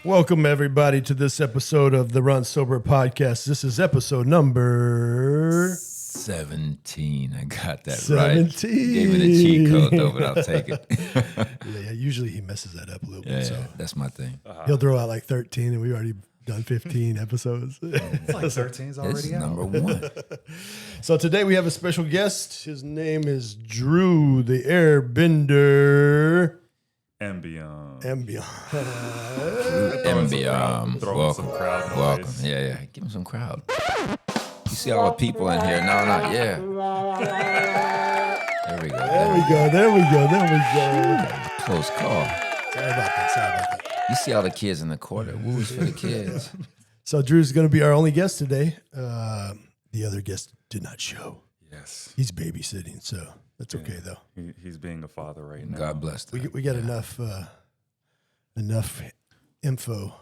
Welcome, everybody, to this episode of the Runs0b3r podcast. This is episode number 17. I got that 17. right. Gave it a cheat code, though, but I'll take it. yeah, usually he messes that up a little Yeah, bit. So that's my thing. he'll throw out like 13, and we've already done 15 episodes. It's like 13's This already is out. number one. So today we have a special guest. His name is Drew the Airbender Mbiam. Mbiam. Mbiam. Throw some crowd noise. Welcome. Yeah. Give him some crowd. You see all the people in here. No, yeah. There we go. There we go. Close call. Sorry about that. You see all the kids in the corner. Woo's for the kids. So Drew's going to be our only guest today. The other guest did not show. Yes. He's babysitting, so that's okay though. He's being a father right now. God bless them. We got enough info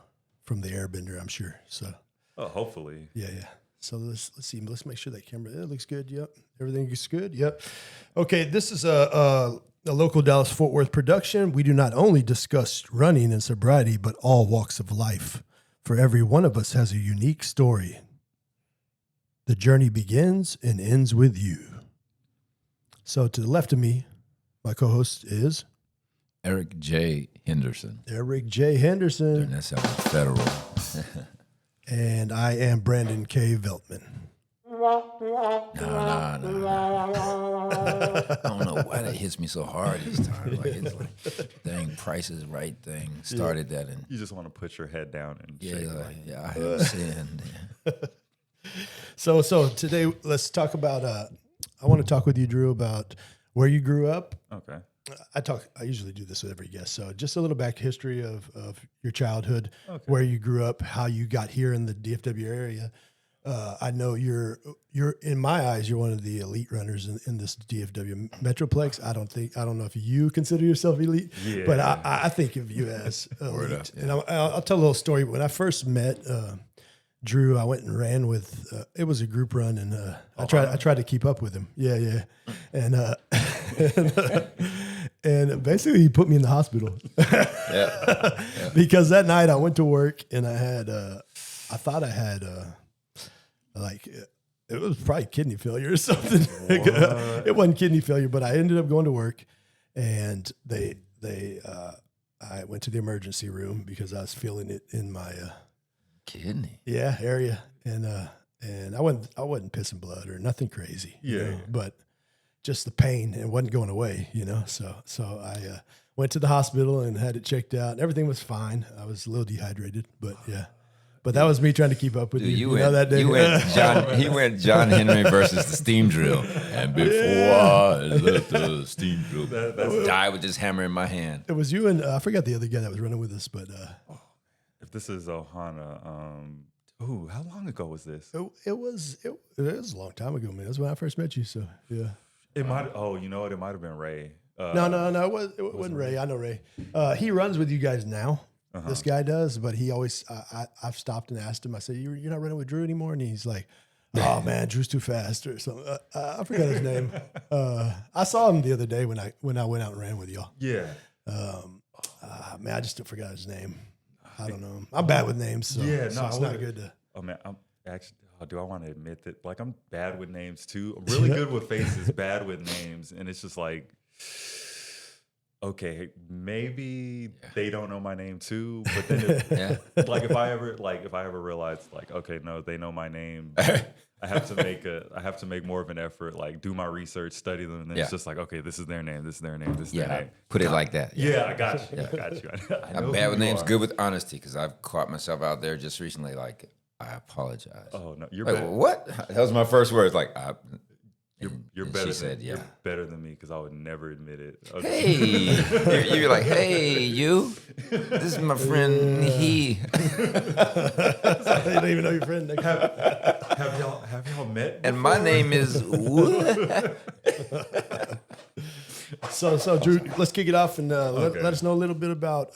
from the Airbender, I'm sure. So Oh, hopefully. yeah. So let's see. Let's make sure that camera looks good. Yep, everything is good. Yep. Okay, this is a local Dallas-Fort Worth production. We do not only discuss running and sobriety, but all walks of life. For every one of us has a unique story. The journey begins and ends with you. So to the left of me, my co-host is Eric J. Henderson. Eric J. Henderson. That's how federal. And I am Brandon K. Veltman. No. I don't know why that hits me so hard this time. Like it's like, dang, Price is Right thing started that, and You just want to put your head down and yeah, shake like, it. yeah, I have sinned. So today let's talk about. I want to talk with you, Drew, about where you grew up. Okay. I usually do this with every guest. So just a little back history of your childhood, where you grew up, how you got here in the DFW area. I know you're in my eyes, you're one of the elite runners in this DFW Metroplex. I don't know if you consider yourself elite, Yeah. but I think of you as elite. up, yeah. And I'll tell a little story. When I first met Drew, I went and ran with. It was a group run, and I tried to keep up with him. Yeah, and and basically he put me in the hospital. Yeah. Because that night I went to work and I thought I had like it was probably kidney failure or something. It wasn't kidney failure, but I ended up going to work, and I went to the emergency room because I was feeling it in my Kidney. area, and I wasn't pissing blood or nothing crazy, but just the pain, it wasn't going away, So I went to the hospital and had it checked out. Everything was fine. I was a little dehydrated, but yeah. But that was me trying to keep up with Dude, you. That day. He went John Henry versus the steam drill. And before I left the steam drill, die with this hammer in my hand. It was you and I forgot the other guy that was running with us, but If this is Ohana, how long ago was this? it was a long time ago, man. That's when I first met you. So yeah. It might. Oh, you know what? It might have been Ray. No. It wasn't Ray. I know Ray. He runs with you guys now. This guy does, but he always. I've stopped and asked him. I said, "You're not running with Drew anymore," and he's like, "Oh man, Drew's too fast," or something. I forgot his name. I saw him the other day when I went out and ran with y'all. Yeah. Man, I just forgot his name. I don't know. I'm bad with names, so, Yeah, so no, it's I not would've- good to. Oh man, I'm actually. Do I want to admit that? Like, I'm bad with names too. I'm really good with faces, bad with names, and it's just like, okay, maybe they don't know my name too. But then, if I ever realize, like, okay, no, they know my name. I have to make more of an effort, like do my research, study them, and then it's just like, okay, this is their name, this is their name, this is their name. Put it like that. Yeah, I got you. I got you. I know I'm bad who with you names, are. good with honesty, because I've caught myself out there just recently, like, I apologize. Oh no, you're Like, better. what? That was my first words. Like, You're and better. She said, You're better than me because I would never admit it. Hey, you're like, hey, you. This is my friend. He. You don't even know your friend. Have y'all met? And my name is. So Drew, let's kick it off and Okay. let us know a little bit about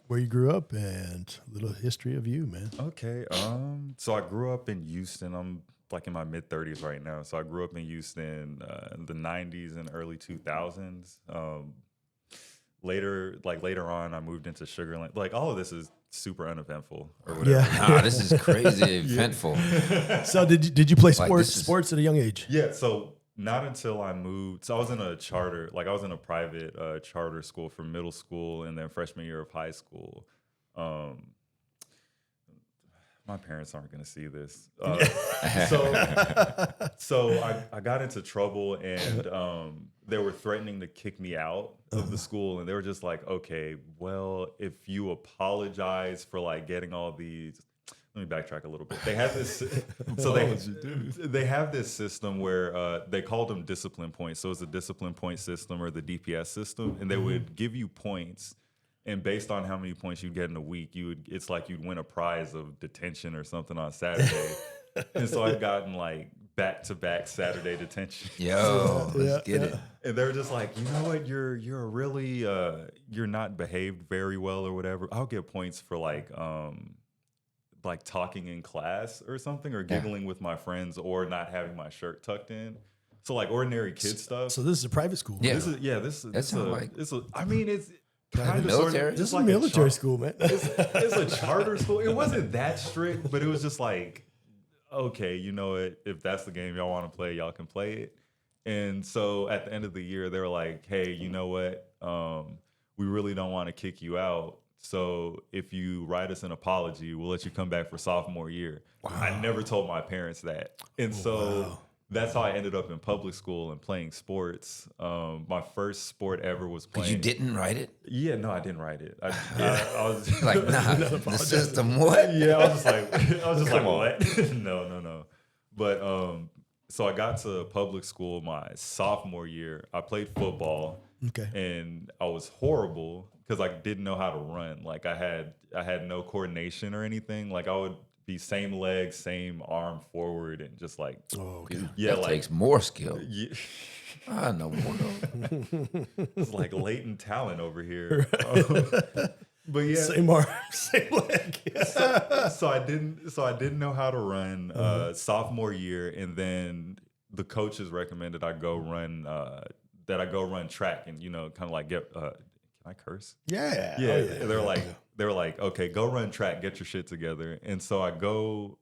where you grew up and a little history of you, man. Okay. So I grew up in Houston. I'm like in my mid 30s right now. So I grew up in Houston in the 90s and early 2000s. Later on, I moved into Sugar Land. Like all of this is super uneventful or whatever. Yeah. Nah, this is crazy eventful. So did you play Like, sports at a young age? Yeah, so not until I moved. So I was in a charter, like I was in a private charter school for middle school and then freshman year of high school. My parents aren't going to see this. So I got into trouble and they were threatening to kick me out of the school. And they were just like, okay, well, if you apologize for like getting all these, let me backtrack a little bit. They have this, so they have this system where they called them discipline points. So it's a discipline point system or the DPS system. And they would give you points. And based on how many points you get in a week, it's like you'd win a prize of detention or something on Saturday. And so I've gotten like back-to-back Saturday detention. Yo, let's get it. And they're just like, you know what, you're really you're not behaved very well or whatever. I'll get points for like talking in class or something, or giggling with my friends, or not having my shirt tucked in. So like ordinary kid stuff. So this is a private school. Yeah. This is like I mean it's kind of military. This is like military school, man. it's a charter school. It wasn't that strict, but it was just like, okay, you know what? If that's the game y'all want to play, y'all can play it. And so at the end of the year, they were like, hey, you know what? We really don't want to kick you out. So if you write us an apology, we'll let you come back for sophomore year. Wow. I never told my parents that. And so that's how I ended up in public school and playing sports. My first sport ever was playing. Because you didn't write it? Yeah, no, I didn't write it. I was like, nah, the system, what? Yeah, I was just like, what? No. But so I got to public school my sophomore year. I played football. Okay. And I was horrible because I didn't know how to run. Like I had no coordination or anything. Like I would be same leg, same arm forward, and just like, That takes more skill. Yeah. I know more. It's like latent talent over here. But yeah, Same arm, same leg. so I didn't know how to run sophomore year, and then the coaches recommended I go run track, and kind of like get. Can I curse? Yeah. Yeah. They were like, okay, go run track, get your shit together. And so I go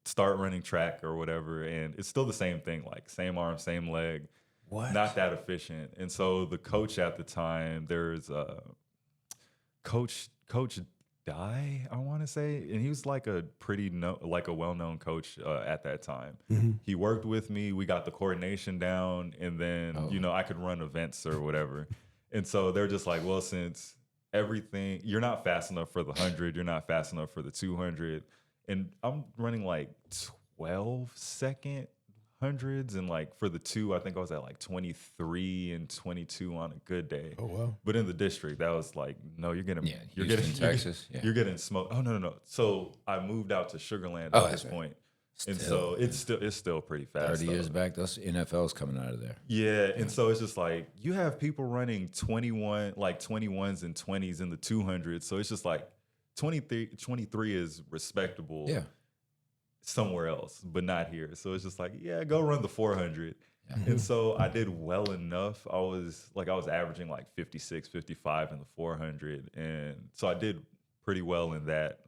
start running track or whatever, and it's still the same thing, like same arm, same leg. What? Not that efficient. And so the coach at the time, there's Coach Dye, I want to say, and he was like a well-known coach at that time. Mm-hmm. He worked with me. We got the coordination down, and then I could run events or whatever. And so they're just like, well, since everything, you're not fast enough for the 100, you're not fast enough for the 200, and I'm running like 12-second hundreds, and like for the 2, I think I was at like 23 and 22 on a good day. Oh wow! But in the district, that was like, no, you're getting Texas. You're getting smoked. Oh no. So I moved out to Sugarland at this point. And so it's still pretty fast. 30 years back, those NFL's coming out of there. Yeah, and so it's just like you have people running 21, like 21s and 20s in the 200s. So it's just like 23 is respectable somewhere else, but not here. So it's just like, yeah, go run the 400. Yeah. And so I did well enough. I was averaging like 56, 55 in the 400. And so I did pretty well in that.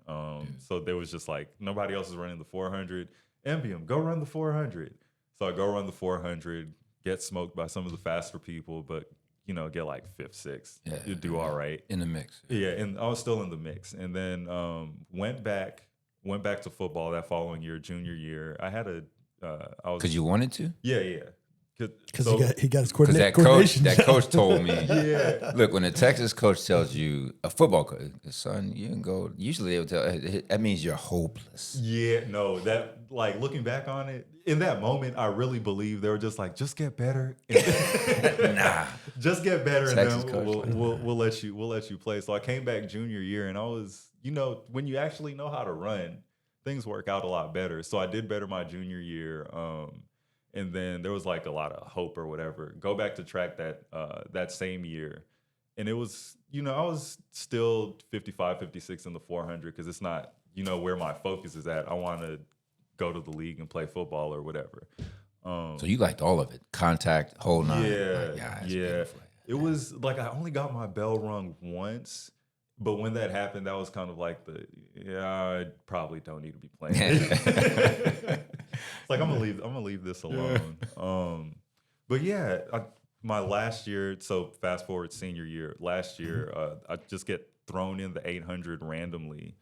So there was just like, nobody else is running the 400. Mbiam, go run the 400. So I go run the 400, get smoked by some of the faster people, but get like 5th, 6th. Yeah, you do all right. In the mix. Yeah, and I was still in the mix. And then went back to football that following year, junior year. I had because you wanted to? Yeah. Because he got his coordination. That coach told me, yeah. Look, when a Texas coach tells you, a football coach, son, you can go. Usually they would tell, that means you're hopeless. Yeah, no, that like looking back on it, in that moment, I really believe they were just like, just get better. Nah, just get better, Texas and then we'll let you play. So I came back junior year, and I was, when you actually know how to run, things work out a lot better. So I did better my junior year. And then there was like a lot of hope or whatever. Go back to track that same year. And it was, I was still 55, 56 in the 400 because it's not, where my focus is at. I want to go to the league and play football or whatever. So you liked all of it. Contact, whole nine. Yeah. It was like I only got my bell rung once, But when that happened, that was kind of like I probably don't need to be playing. It's like I'm gonna leave this alone. But yeah, my last year. So fast forward senior year. Last year, I just get thrown in the 800 randomly,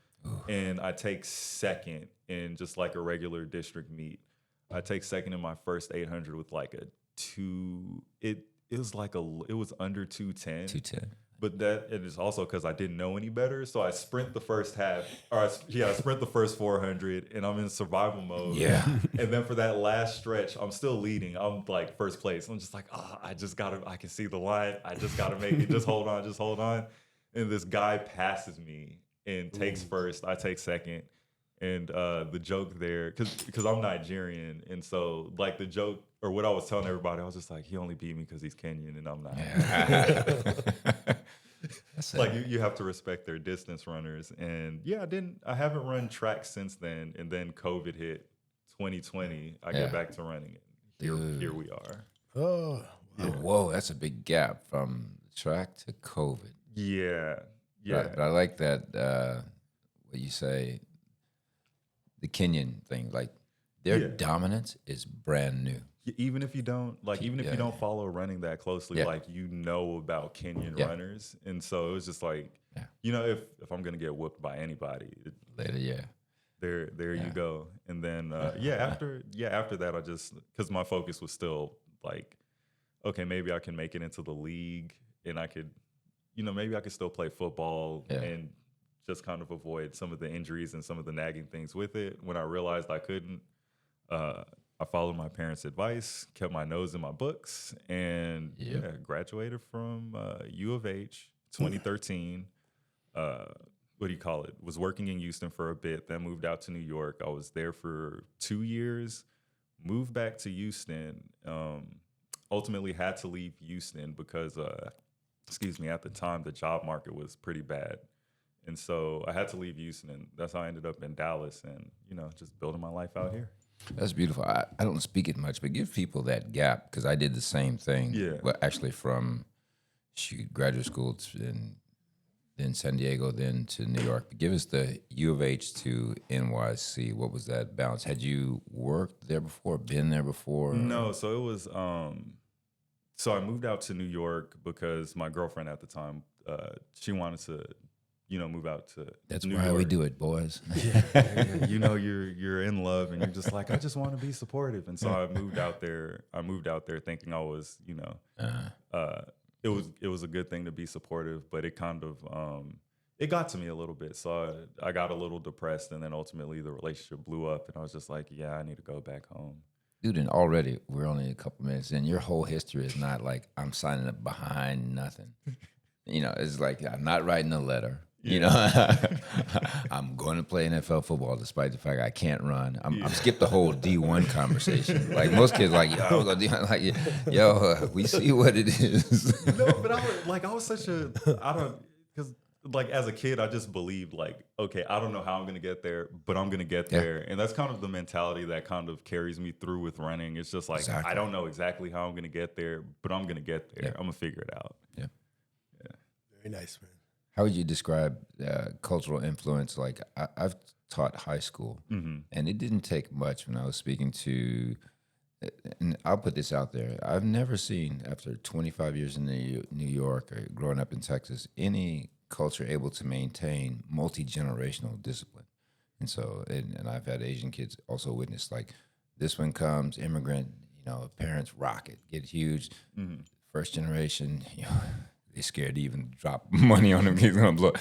and I take second in just like a regular district meet. I take second in my first 800 with like a 2. It was like it was under 210. 210. But that it is also because I didn't know any better. So I sprint the first half, I sprint the first 400, and I'm in survival mode. Yeah. And then for that last stretch, I'm still leading. I'm like first place. I'm just like, I can see the line. I just gotta make it. Just hold on. And this guy passes me and takes first. I take second. And the joke there, because I'm Nigerian, and so like the joke or what I was telling everybody, I was just like, he only beat me because he's Kenyan and I'm not. Like you have to respect their distance runners. And yeah, I haven't run track since then. And then COVID hit 2020. I get back to running it. Here we are. Oh, wow. Whoa, that's a big gap from track to COVID. Yeah. But I like that what you say, the Kenyan thing, like their dominance is brand new. Even if you don't you don't follow running that closely, like you know about Kenyan runners, and so it was just like, if I'm gonna get whooped by anybody, later, there you go. And then after that, I just because my focus was still like, okay, maybe I can make it into the league, and I could, maybe I could still play football and just kind of avoid some of the injuries and some of the nagging things with it. When I realized I couldn't, I followed my parents' advice, kept my nose in my books, and graduated from U of H 2013. What do you call it? Was working in Houston for a bit, then moved out to New York. I was there for 2 years, moved back to Houston. Ultimately had to leave Houston because, at the time, the job market was pretty bad. And so I had to leave Houston, and that's how I ended up in Dallas and, just building my life out here. That's beautiful. I don't speak it much, but give people that gap because I did the same thing. Yeah. Well, actually from graduate school in then San Diego, then to New York. But give us the U of H to NYC. What was that balance? Had you worked there before, been there before? No, so it was, so I moved out to New York because my girlfriend at the time, she wanted to, move out to That's New why York. we do it, boys. You're in love and you're just like, I just want to be supportive. And so I moved out there thinking I was, it was a good thing to be supportive, but it kind of, it got to me a little bit. So I got a little depressed, and then ultimately the relationship blew up, and I was just like, I need to go back home. Dude, and already we're only a couple minutes in. Your whole history is not like I'm signing up behind nothing. It's like I'm not writing a letter. I'm going to play NFL football despite the fact I can't run. I'm skipped the whole D1 conversation. Like most kids, like, yo, I'm going to D1. Like, yo, we see what it is. No, but I was such a, because like as a kid, I just believed like, okay, I don't know how I'm going to get there, but I'm going to get there. And that's kind of the mentality that kind of carries me through with running. It's just like, I don't know exactly how I'm going to get there, but I'm going to get there. I'm going to figure it out. Yeah. Very nice, man. How would you describe cultural influence? Like I've taught high school, and it didn't take much when I was speaking to, and I'll put this out there. I've never seen, after 25 years in New York or growing up in Texas, any culture able to maintain multi-generational discipline. And so, and I've had Asian kids also witness, like this one comes, immigrant, parents rock it, get huge. First generation, they're scared to even drop money on them. He's gonna blow.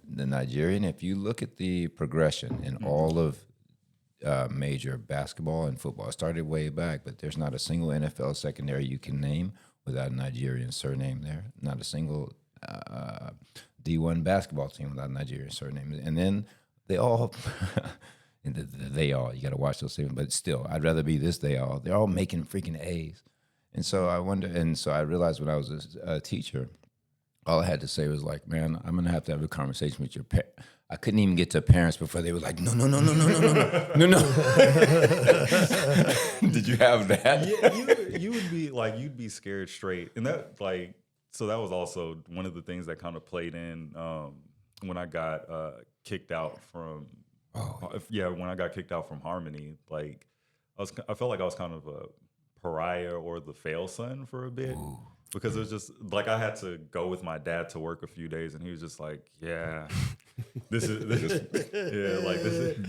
The Nigerian, if you look at the progression in all of major basketball and football, it started way back, but there's not a single NFL secondary you can name without a Nigerian surname there. Not a single D1 basketball team without a Nigerian surname. And then they all, you got to watch those things, but still, I'd rather be this they all. They're all making freaking A's. And so I realized when I was a teacher, all I had to say was like, man, I'm going to have a conversation with your parents. I couldn't even get to parents before they were like, no. Did you have that? Yeah, you would be like, you'd be scared straight. And that so that was also one of the things that kind of played in when I got kicked out from when I got kicked out from Harmony, like I felt like I was kind of a pariah or the fail son for a bit. Ooh. Because it was just like I had to go with my dad to work a few days, and he was just like, "Yeah, this is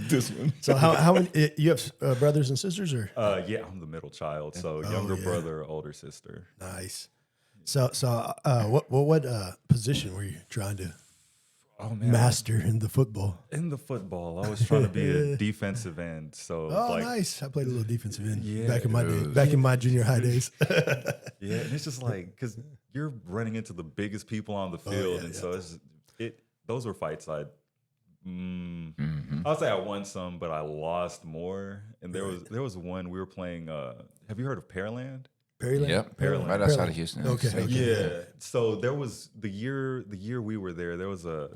this one." So how many you have brothers and sisters, or? Yeah, I'm the middle child, so younger brother, older sister. Nice. So what position were you trying to master in the football? In the football, I was trying to be a defensive end. So nice. I played a little defensive end back in my day, back in my junior high days. Yeah, and it's just like because you're running into the biggest people on the field, so those were fights I'll say I won some, but I lost more. And there was one we were playing. Have you heard of Pearland? Pearland? Yep, Pearland, right outside of Houston. Okay. Yeah. So there was the year we were there. There was a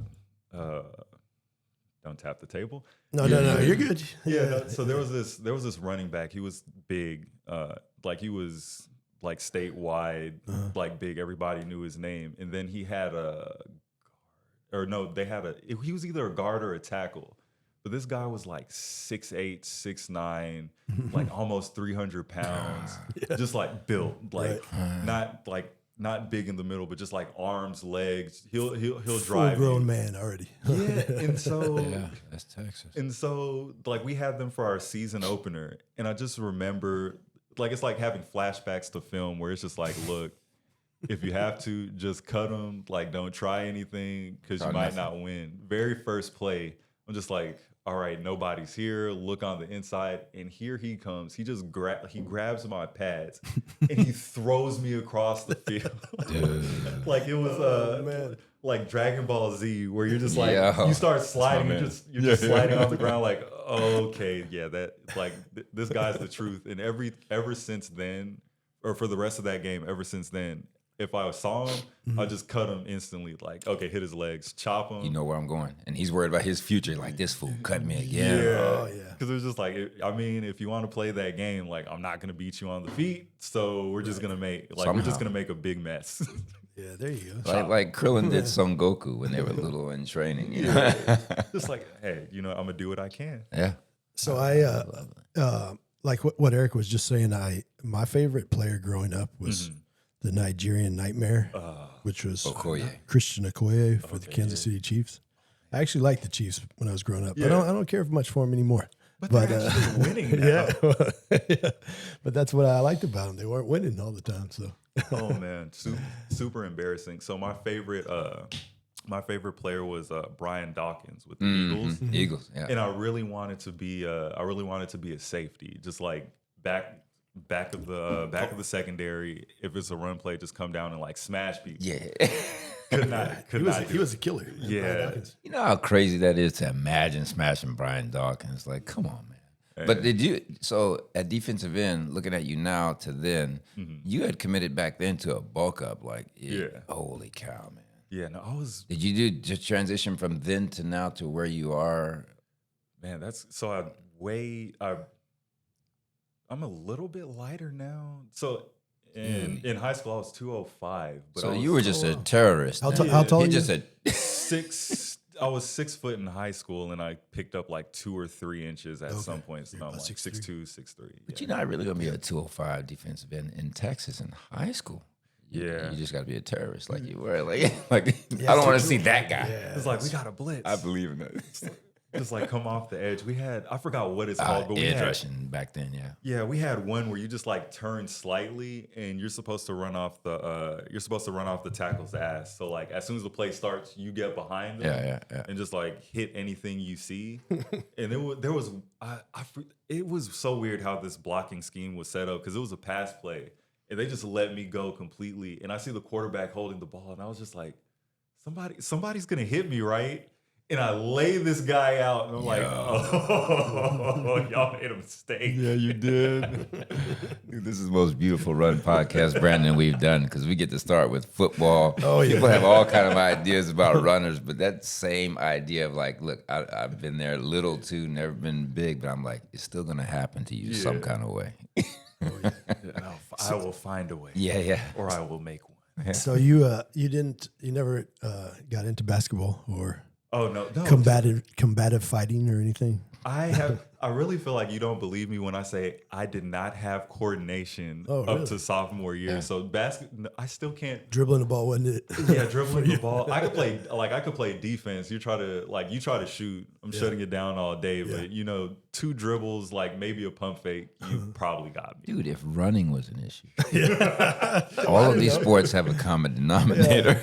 don't tap the table. No, you're good. So there was this running back. He was big. Like he was like statewide, like big. Everybody knew his name. And then he had he was either a guard or a tackle. But this guy was like 6'8", 6'9", like almost 300 pounds, just like built, like not big in the middle, but just like arms, legs. He'll drive. Full grown you. man already. And so that's Texas. And so like we had them for our season opener, and I just remember like it's like having flashbacks to film where it's just like, look, if you have to, just cut them. Like don't try anything because you might not win. Very first play, I'm just like, all right, nobody's here. Look on the inside, and here he comes. He just grabs my pads and he throws me across the field. Like it was like Dragon Ball Z, where you're just like you start sliding, you're just sliding on the ground. Like okay, that like this guy's the truth. And ever since then, or for the rest of that game, ever since then, if I saw him, I just cut him instantly. Like, okay, hit his legs, chop him. You know where I'm going, and he's worried about his future. Like this fool cut me again. Because it was just like, I mean, if you want to play that game, like I'm not gonna beat you on the feet, so we're just gonna make a big mess. Yeah, there you go. Like Krillin did Son Goku when they were little in training. You know? Just like, hey, I'm gonna do what I can. Yeah. So I like what Eric was just saying. My favorite player growing up was the Nigerian Nightmare, which was Christian Okoye for the Kansas City Chiefs. I actually liked the Chiefs when I was growing up. I don't care much for them anymore. But they're actually winning now. But that's what I liked about them. They weren't winning all the time. So. Oh man, super embarrassing. So my favorite player was Brian Dawkins with the Eagles. Eagles, yeah. And I really wanted to be a safety, just like back of the secondary. If it's a run play, just come down and like smash people. Yeah. He was a killer. Yeah. You know how crazy that is to imagine smashing Brian Dawkins? Like, come on, man. But so at defensive end, looking at you now to then, you had committed back then to a bulk up. Like, holy cow, man. Yeah, no, I was. Did you do just transition from then to now to where you are? Man, I'm a little bit lighter now. So in high school, I was 205. But so you were just a terrorist. How tall are you? Just I was 6 foot in high school, and I picked up like 2 or 3 inches at some point. So I'm like 6'2", 6'3". But you're not really going to be a 205 defensive end in Texas in high school. You just got to be a terrorist like you were. Like I don't want to see that guy. Yeah, it's like, we got a blitz. I believe in that. Just like come off the edge. I forgot what it's called, but edge rushing back then, Yeah, we had one where you just like turn slightly and you're supposed to run off the tackle's ass. So like as soon as the play starts, you get behind them and just like hit anything you see. And it was so weird how this blocking scheme was set up because it was a pass play and they just let me go completely. And I see the quarterback holding the ball and I was just like, somebody's gonna hit me, right? And I lay this guy out, and I'm like, oh, y'all made a mistake. Yeah, you did. Dude, this is the most beautiful run podcast, Brandon, we've done, because we get to start with football. Oh, yeah. People have all kind of ideas about runners, but that same idea of like, look, I've been there little too, never been big, but I'm like, it's still going to happen to you some kind of way. I will find a way. Yeah. Or I will make one. So you never got into basketball or... Oh no, combative fighting or anything? I really feel like you don't believe me when I say I did not have coordination up to sophomore year. So I still can't Dribbling the ball, wasn't it? Yeah, dribbling the ball. I could play defense. You try to shoot. I'm shutting it down all day. But 2 dribbles, like maybe a pump fake, you probably got me. Dude, if running was an issue, all of these sports have a common denominator.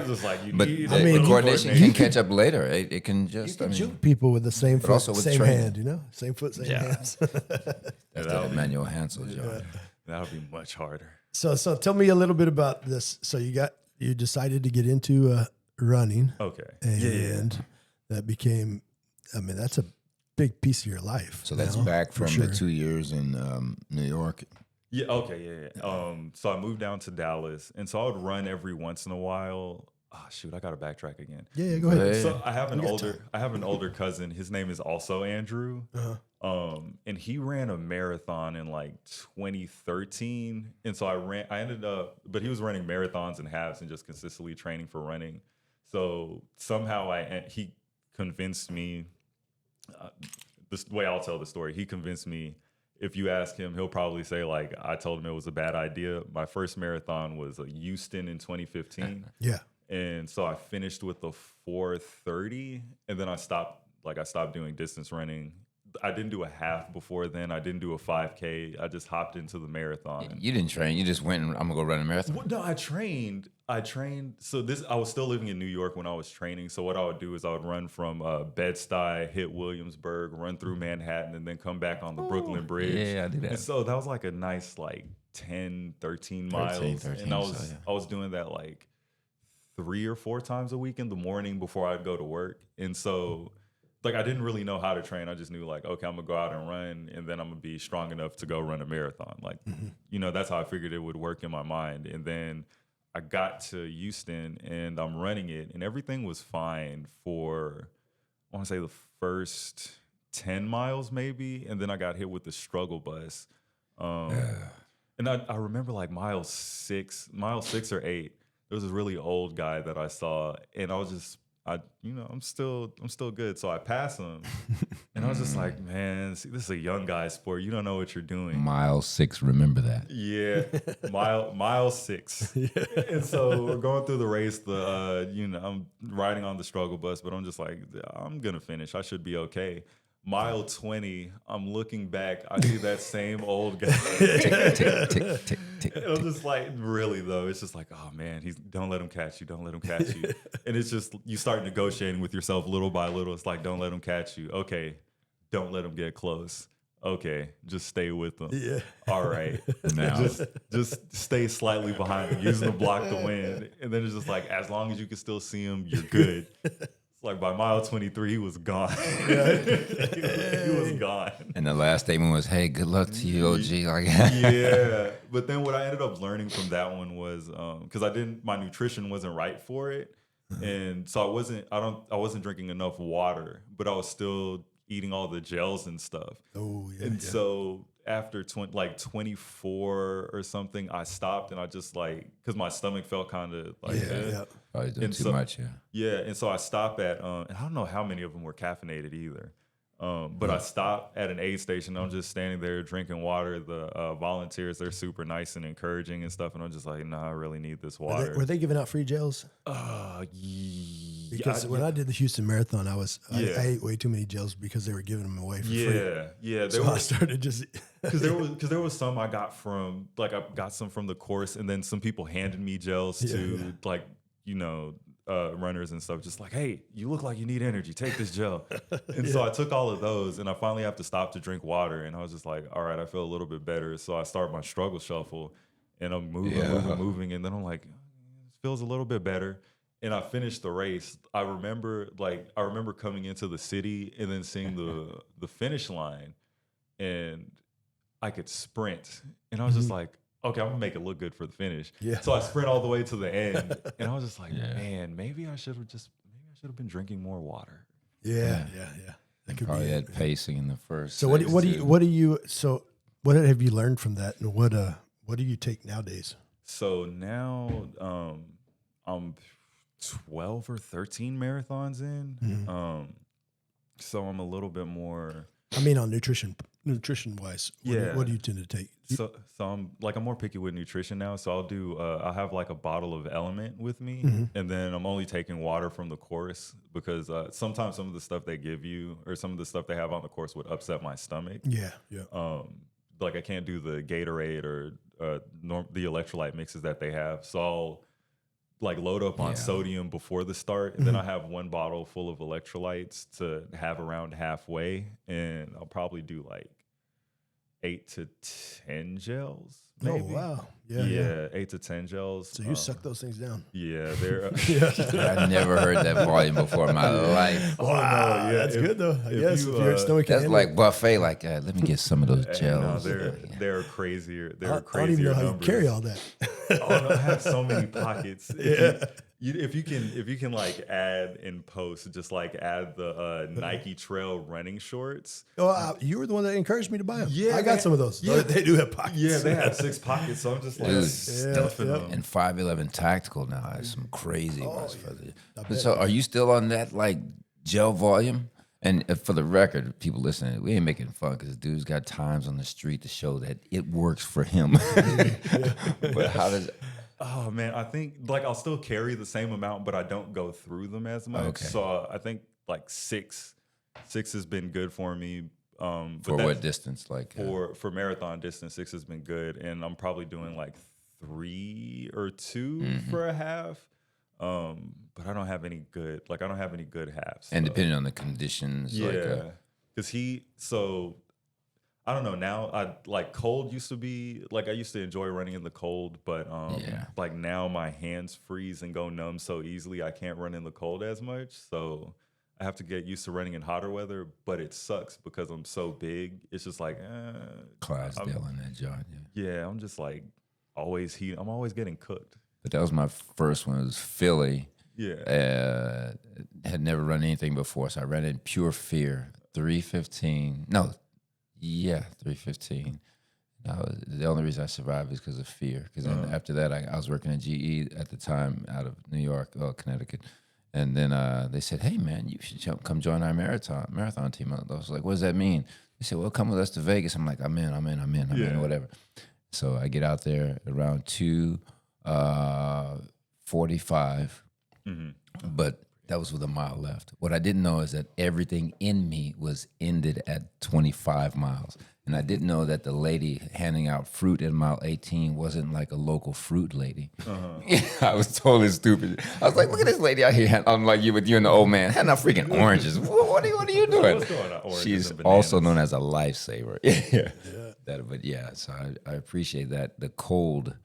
Just like the coordination can catch up later. It can just shoot people with the same foot, also with same training. hand. Same foot, same hands. That's the Emmanuel Hansel job. That'll be much harder. So tell me a little bit about this. So you decided to get into running. Okay. And that became, that's a big piece of your life. So that's back from the 2 years in New York. Yeah. Okay. Yeah. So I moved down to Dallas, and so I would run every once in a while. Oh, shoot, I got to backtrack again. Yeah, go ahead. So I have an older cousin. His name is also Andrew. And he ran a marathon in like 2013. And so I ended up, but he was running marathons and halves and just consistently training for running. So somehow he convinced me, this way I'll tell the story. He convinced me, if you ask him, he'll probably say like, I told him it was a bad idea. My first marathon was Houston in 2015. Yeah. And so I finished with a 4:30, and then I stopped doing distance running. I didn't do a half before then. I didn't do a 5K. I just hopped into the marathon. You didn't train. You just went and I'm gonna go run a marathon. Well, no, I trained. So I was still living in New York when I was training. So what I would do is I would run from Bed-Stuy, hit Williamsburg, run through Manhattan, and then come back on the Brooklyn Bridge. Yeah, I did that. And so that was like a nice 10, 13 miles. 13, and I was doing that 3 or 4 times a week in the morning before I'd go to work. And so I didn't really know how to train. I just knew okay, I'm gonna go out and run, and then I'm gonna be strong enough to go run a marathon. That's how I figured it would work in my mind. And then I got to Houston and I'm running it, and everything was fine for, I want to say, the first 10 miles maybe. And then I got hit with the struggle bus. And I remember mile 6 or 8, there was this really old guy that I saw, and I was just, I'm still good. So I pass him, and I was just like, man, see, this is a young guy sport. You don't know what you're doing. Mile 6, remember that. Yeah, mile 6. And so we're going through the race. I'm riding on the struggle bus, but I'm just like, I'm gonna finish. I should be okay. Mile 20, I'm looking back. I see that same old guy. Tick. And I'm just like, really though, it's just like, oh man, don't let him catch you. Don't let him catch you. And it's just, you start negotiating with yourself little by little. It's like, don't let him catch you. Okay, don't let him get close. Okay, just stay with them. Yeah. All right. Now just stay slightly behind him, using the block to win. And then it's just like, as long as you can still see him, you're good. By mile 23, he was gone. He was gone. And the last statement was, "Hey, good luck to you, OG." Yeah. But then what I ended up learning from that one was, because my nutrition wasn't right for it, and so I wasn't drinking enough water, but I was still eating all the gels and stuff. Oh yeah. And so after 24 or something, I stopped, and I just because my stomach felt kind of Probably doing too much, yeah. Yeah, and so I stopped at, and I don't know how many of them were caffeinated either. But I stopped at an aid station. I'm just standing there drinking water. The volunteers, they're super nice and encouraging and stuff. And I'm just like, I really need this water. Were they giving out free gels? Yeah. Because when I did the Houston Marathon, I ate way too many gels because they were giving them away for free. Yeah. I started just because there was some I got from I got some from the course, and then some people handed me gels to runners and stuff, just like, hey, you look like you need energy, take this gel. And so I took all of those, and I finally have to stop to drink water, and I was just like, all right, I feel a little bit better. So I start my struggle shuffle, and I'm moving, and then I'm like, it feels a little bit better. And I finished the race. I remember coming into the city and then seeing the finish line, and I could sprint, and I was just like, okay, I'm gonna make it look good for the finish. Yeah. So I sprint all the way to the end, and I was just like, man, maybe I should have been drinking more water. Yeah. That could probably had pacing in the first. So what have you learned from that, and what do you take nowadays? So now I'm 12 or 13 marathons in. So I'm a little bit more. I mean, on nutrition wise, what do you tend to take? So I'm more picky with nutrition now. So I'll have like a bottle of Element with me, and then I'm only taking water from the course because sometimes some of the stuff they give you or some of the stuff they have on the course would upset my stomach. Yeah. Like I can't do the Gatorade or the electrolyte mixes that they have. So I'll like load up on sodium before the start, and then I have one bottle full of electrolytes to have around halfway, and I'll probably do like 8 to 10 gels. Maybe. Oh wow! 8 to 10 gels. So you suck those things down. Yeah, they're. I never heard that volume before in my life. Wow, that's good though. I guess if your stomach can That's handle like buffet. Like, let me get some of those gels. No, they're crazier. it. They're I crazier don't even know how numbers. you carry all that. Oh, no, I have so many pockets. If you can like add in post, just like add the Nike Trail running shorts. Oh, you were the one that encouraged me to buy them. Yeah, I got some of those. yeah. They do have pockets. Yeah, they have 6 pockets, so I'm just like stuffing them. And 511 Tactical now has some crazy ones for the. bet. So, are you still on that like gel volume? And for the record, people listening, we ain't making fun because dude's got times on the street to show that it works for him. But how does? Oh man, I think like I'll still carry the same amount, but I don't go through them as much. Okay. So I think like six has been good for me. But For what distance? Like for marathon distance, 6 has been good, and I'm probably doing like 3 or 2 for a half. But I don't have any good halves. and depending on the conditions, Yeah, because I don't know now. I like cold used to be like I used to enjoy running in the cold, but like now my hands freeze and go numb so easily I can't run in the cold as much. So I have to get used to running in hotter weather, but it sucks because I'm so big. It's just like Clydesdale in that joint. Yeah. I'm just like always heat. I'm always getting cooked. But that was my first one. It was Philly. Yeah. Had never run anything before, so I ran in pure fear. 3:15. No. Yeah, 3:15. The only reason I survived is because of fear. Because then after that, I was working at GE at the time out of New York, Connecticut. And then they said, hey, man, you should come join our marathon team. I was like, what does that mean? They said, well, come with us to Vegas. I'm like, I'm in, whatever. So I get out there around 2:45. But that was with a mile left. What I didn't know is that everything in me was ended at 25 miles. And I didn't know that the lady handing out fruit at mile 18 wasn't like a local fruit lady. I was totally stupid. I was like, look at this lady out here. I'm like, you and the old man, handing out freaking oranges. What are you doing? What's going on? Oranges She's and bananas. also known as a lifesaver. So I appreciate that. The cold,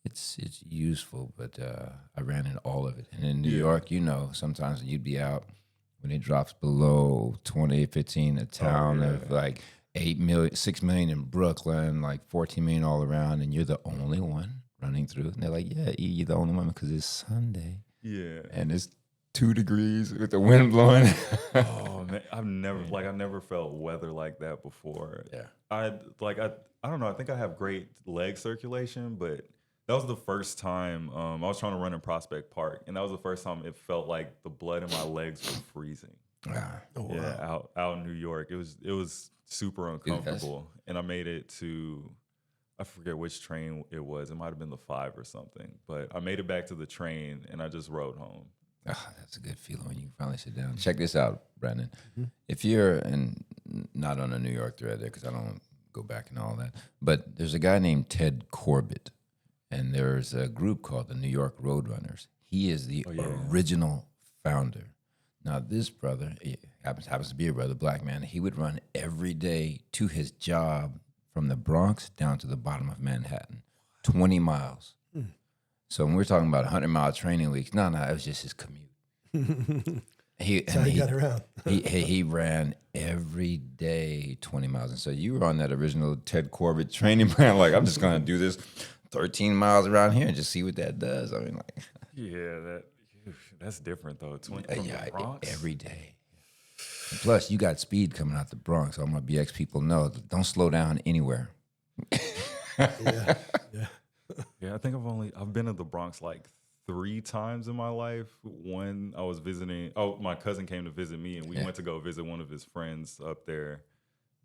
it's useful, but I ran in all of it. And in New York, sometimes you'd be out when it drops below 15, a town of like 6 million in Brooklyn, like 14 million all around, and you're the only one running through. And they're like, yeah, you're the only one because it's Sunday. Yeah. And it's 2 degrees with the wind blowing. Oh man, I've never felt weather like that before. Yeah. I don't know. I think I have great leg circulation, but that was the first time I was trying to run in Prospect Park, and that was the first time it felt like the blood in my legs was freezing. Out in New York, it was super uncomfortable, and I made it to, I forget which train it was. It might have been the 5 or something, but I made it back to the train, and I just rode home. That's a good feeling when you finally sit down. Check this out, Brandon. If you're not on a New York thread there, because I don't go back and all that, but there's a guy named Ted Corbett, and there's a group called the New York Roadrunners. He is the original founder. Now, this brother, he happens to be a brother, black man. He would run every day to his job from the Bronx down to the bottom of Manhattan, 20 miles. So when we're talking about 100-mile training weeks, no, it was just his commute. He got around. he ran every day 20 miles. And so you were on that original Ted Corbett training plan. Like, I'm just going to do this 13 miles around here and just see what that does. I mean, like. Yeah, that's different, though. 20 from the Bronx? Every day. And plus, you got speed coming out the Bronx. All my BX people know, don't slow down anywhere. Yeah, I think I've been in the Bronx like 3 times in my life. One, I was visiting. Oh, my cousin came to visit me, and we went to go visit one of his friends up there.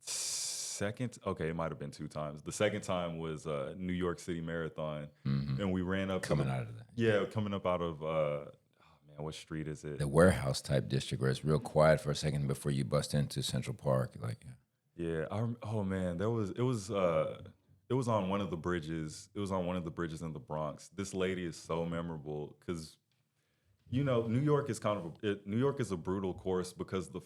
Second, okay, it might have been 2 times. The second time was New York City Marathon, and we ran up Coming out of that. Yeah, coming up out of oh man, what street is it? The warehouse type district where it's real quiet for a second before you bust into Central Park. Like, Yeah, oh man, it was on one of the bridges. It was on one of the bridges in the Bronx. This lady is so memorable because, you know, New York is New York is a brutal course because the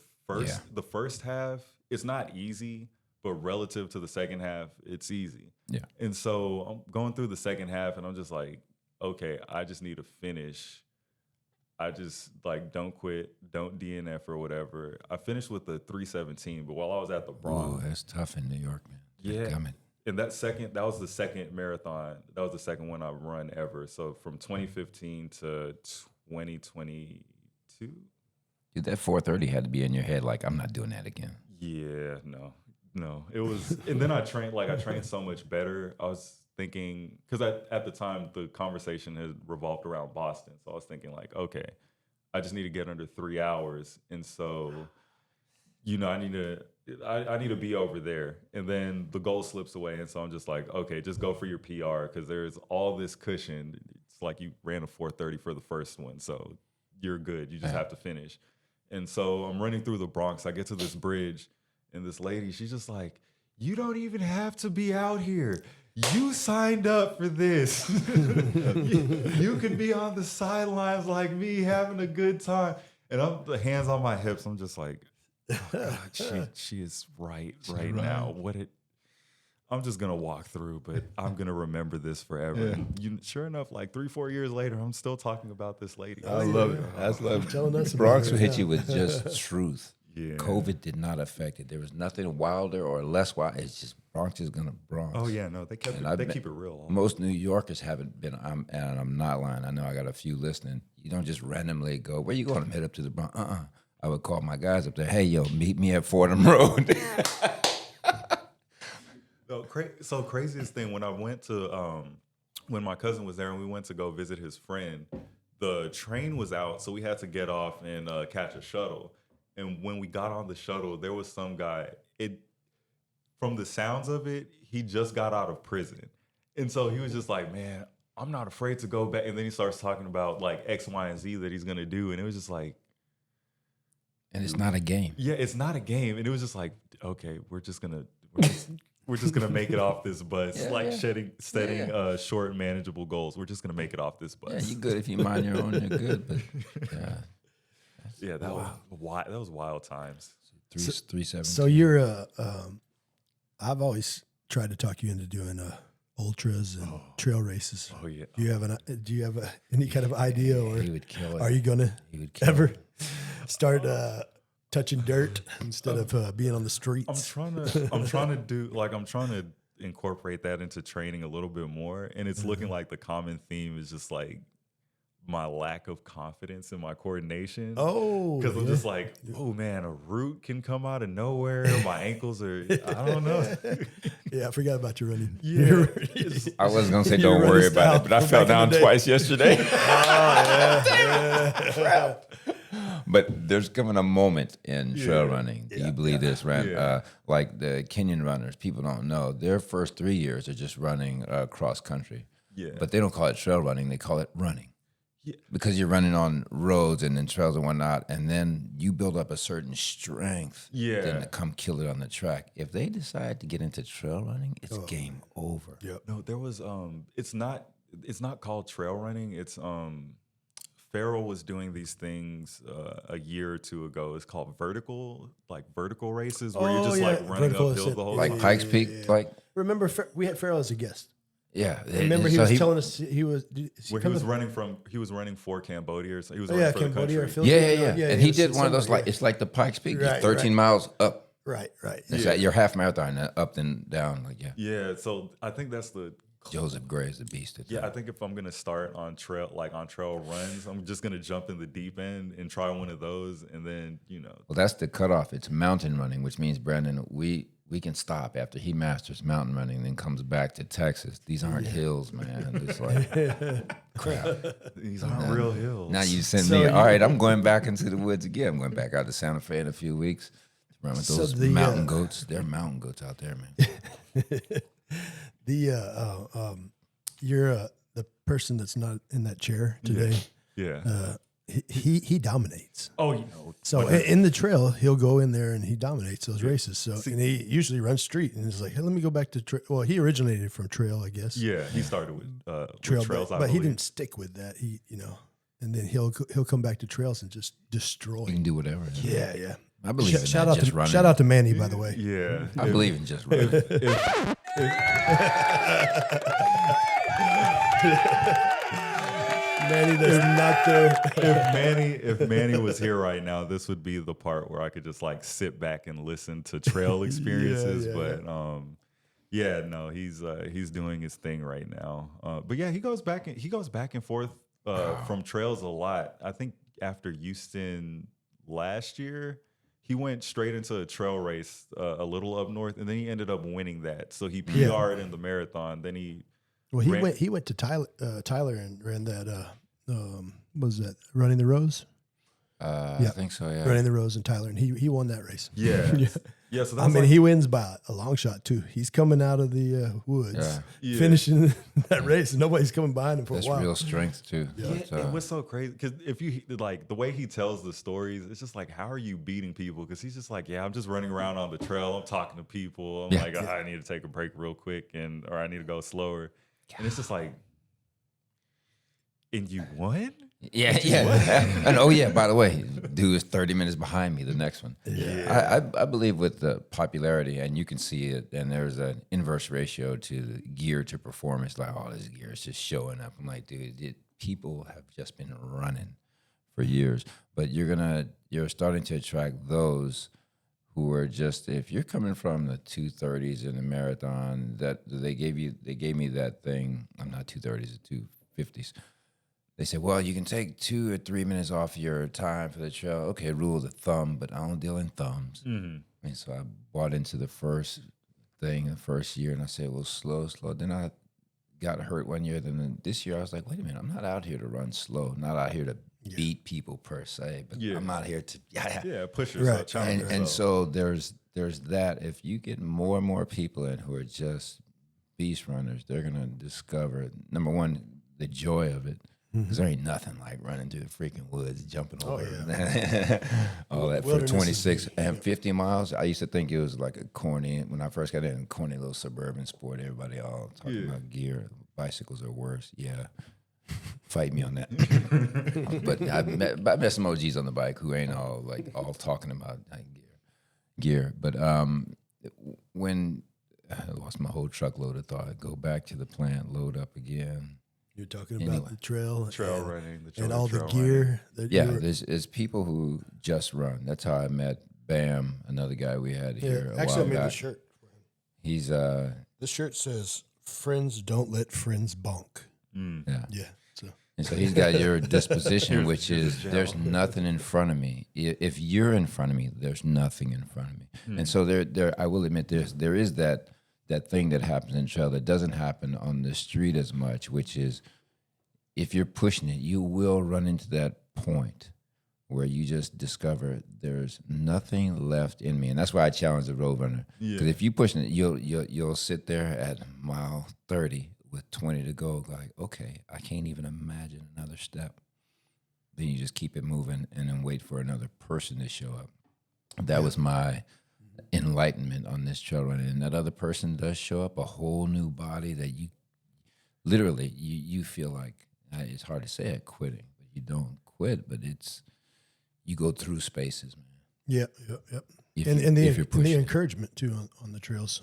first half, it's not easy, but relative to the second half, it's easy. Yeah. And so I'm going through the second half, and I'm just like, okay, I just need to finish. I just like don't quit, don't DNF or whatever. I finished with the 3:17, but while I was at the Bronx, that's tough in New York, man. yeah. And that was the second marathon. That was the second one I've run ever. So from 2015 to 2022. Dude, that 4:30 had to be in your head. Like, I'm not doing that again. Yeah, no. It was, and then I trained so much better. I was thinking, because at the time the conversation had revolved around Boston, so I was thinking like, okay, I just need to get under 3 hours, and so, you know, I need to be over there, and then the goal slips away, and so I'm just like, okay, just go for your PR because there's all this cushion. It's like you ran a 4:30 for the first one, so you're good. You just have to finish, and so I'm running through the Bronx. I get to this bridge, and this lady, she's just like, you don't even have to be out here. You signed up for this. You could be on the sidelines like me having a good time. And I'm the hands on my hips. I'm just like, oh God, she is right now. I'm just going to walk through, but I'm going to remember this forever. Yeah. And sure enough, like 3-4 years later, I'm still talking about this lady. I love it. That's love telling us about Bronx it will hit now. you with just truth. Yeah. COVID did not affect it. There was nothing wilder or less wild. It's just Bronx is gonna Bronx. Oh yeah, no, they keep it real. Most New Yorkers haven't been. And I'm not lying. I know I got a few listening. You don't just randomly go, where you going? I'm head up to the Bronx. I would call my guys up there. Hey, yo, meet me at Fordham Road. So craziest thing, when I went to when my cousin was there and we went to go visit his friend, the train was out, so we had to get off and catch a shuttle. And when we got on the shuttle, there was some guy. From the sounds of it, he just got out of prison, and so he was just like, "Man, I'm not afraid to go back." And then he starts talking about like X, Y, and Z that he's gonna do, and it was just like, and it's not a game. yeah, it's not a game. And it was just like, okay, we're just gonna make it off this bus, setting short, manageable goals. We're just gonna make it off this bus. Yeah, you good if you mind your own. You're good, but yeah, that was wild times. 3:17. So you're I've always tried to talk you into doing ultras and trail races. Oh yeah. Do you have any kind of idea, or He would kill it. are you gonna He would kill ever it. start touching dirt instead of being on the streets? I'm trying to incorporate that into training a little bit more, and it's looking like the common theme is just like my lack of confidence in my coordination. Oh, because I'm just like, oh man, a root can come out of nowhere. My ankles are, I don't know. Yeah, I forgot about your running. Yeah. I wasn't gonna say Your don't running worry about it, style but I from fell back in down the day. twice yesterday. Yeah. But there's coming a moment in trail running. Do you believe this, Rand? Yeah. Like the Kenyan runners, people don't know. Their first 3 years are just running cross country. Yeah. But they don't call it trail running. They call it running. Yeah. Because you're running on roads and then trails and whatnot, and then you build up a certain strength. Yeah. Then to come kill it on the track. If they decide to get into trail running, it's game over. Yep. No, there was it's not called trail running. It's Farrell was doing these things a year or two ago. It's called vertical races where you're just like running Vertical uphill ascent. the whole Like time. Pikes Peak, like Remember, we had Farrell as a guest. yeah. Remember, he So was telling us he was. Where he was running for Cambodia, or so he was Oh, running yeah, for Cambodia or the country. Philippines. Yeah. And he did one of those, like, it's like the Pikes Peak, Right, 13 miles up. Right. It's like your half marathon, up and down. Like, yeah. Yeah, so I think that's the Joseph Gray is the beast. At yeah. that. I think if I'm gonna start on trail runs, I'm just gonna jump in the deep end and try one of those, and then Well, that's the cutoff. It's mountain running, which means, Brandon, we we can stop after he masters mountain running, then comes back to Texas. These aren't hills, man. It's like, crap. These aren't real hills. Now you send me, all right, I'm going back into the woods again. I'm going back out to Santa Fe in a few weeks to run with those mountain goats. There are mountain goats out there, man. You're the person that's not in that chair today. Yeah. He dominates. Oh, you know. So in the trail, he'll go in there and he dominates those races. So and he usually runs street and he's like, hey, let me go back to trail. Well, he originated from trail, I guess. Yeah, he started with Trails, I but he believe. didn't stick with that. He, and then he'll come back to trails and just destroy. You can do whatever. Yeah. I believe in Shout that, out just to running. shout out to Manny, by the way. Yeah. I believe in just running. Manny does not If Manny was here right now, this would be the part where I could just like sit back and listen to trail experiences. No, he's doing his thing right now. But yeah, he goes back and forth from trails a lot. I think after Houston last year, he went straight into a trail race a little up north, and then he ended up winning that. So he PR'd in the marathon. Then he went to Tyler and ran that. What was that Running the Rose? I think so, yeah. Running the Rose in Tyler, and he won that race. Yeah. Yeah, so that's he wins by a long shot too. He's coming out of the woods, finishing that race, and nobody's coming behind him for That's a while. real strength too. Yeah, it was so crazy because if you like the way he tells the stories, it's just like, how are you beating people? Because he's just like, I'm just running around on the trail, I'm talking to people, I need to take a break real quick, or I need to go slower, and it's just like, and you won? Yeah. And by the way, dude is 30 minutes behind me, the next one. Yeah. I believe with the popularity, and you can see it, and there's an inverse ratio to the gear to performance. Like, all this gear is just showing up. I'm like, dude, people have just been running for years. But you're starting to attract those who are just, if you're coming from the 230s in a marathon, that they gave me that thing. I'm not 230s, the 250s. They said, well, you can take 2 or 3 minutes off your time for the trail. Okay, rule of the thumb, but I don't deal in thumbs. Mm-hmm. And so I bought into the first year, and I said, well, slow. Then I got hurt one year. Then this year I was like, wait a minute, I'm not out here to run slow. I'm not out here to beat people per se, but I'm out here to push yourself. Right. And so there's that. If you get more and more people in who are just beast runners, they're gonna discover, number one, the joy of it. Because there ain't nothing like running through the freaking woods, jumping over all that for 26 and 50 miles. I used to think it was like a corny, when I first got in, a corny little suburban sport. Everybody all talking about gear. Bicycles are worse. Yeah. Fight me on that. But I met some OGs on the bike who ain't all talking about gear. But when I lost my whole truckload of thought, I'd go back to the plant, load up again. You're talking about the trail running, and all the gear. There's people who just run. That's how I met Bam, another guy we had here. Actually, I made the shirt. He's This shirt says, "Friends don't let friends bonk." Yeah. So he's got your disposition, which is there's nothing in front of me. If you're in front of me, there's nothing in front of me. And so there, I will admit, there is that thing that happens in trail that doesn't happen on the street as much, which is if you're pushing it, you will run into that point where you just discover there's nothing left in me. And that's why I challenge the road runner. Because if you're pushing it, you'll sit there at mile 30 with 20 to go, like, okay, I can't even imagine another step. Then you just keep it moving and then wait for another person to show up. That was my enlightenment on this trail running, and that other person does show up, a whole new body that you literally you feel like, it's hard to say it, quitting, but you don't quit, but you go through spaces, man. And the encouragement too on the trails,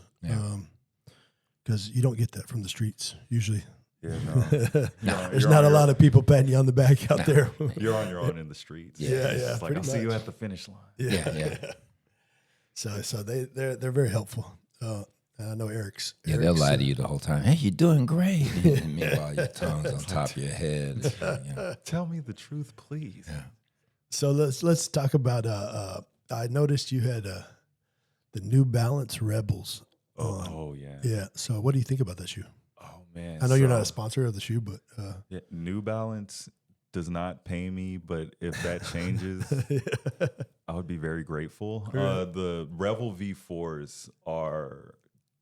because you don't get that from the streets usually. There's not a lot of people patting you on the back out there. You're on your own in the streets. It's like, I'll see you at the finish line. So they're very helpful. I know Eric's. They'll lie to you the whole time. Hey, you're doing great. And meanwhile, your tongue's on top of your head. Tell me the truth, please. So let's talk about. I noticed you had the New Balance Rebels. Oh yeah. Yeah. So what do you think about that shoe? Oh man. I know you're not a sponsor of the shoe, but Yeah, New Balance does not pay me, but if that changes, I would be very grateful. The Revel V4s are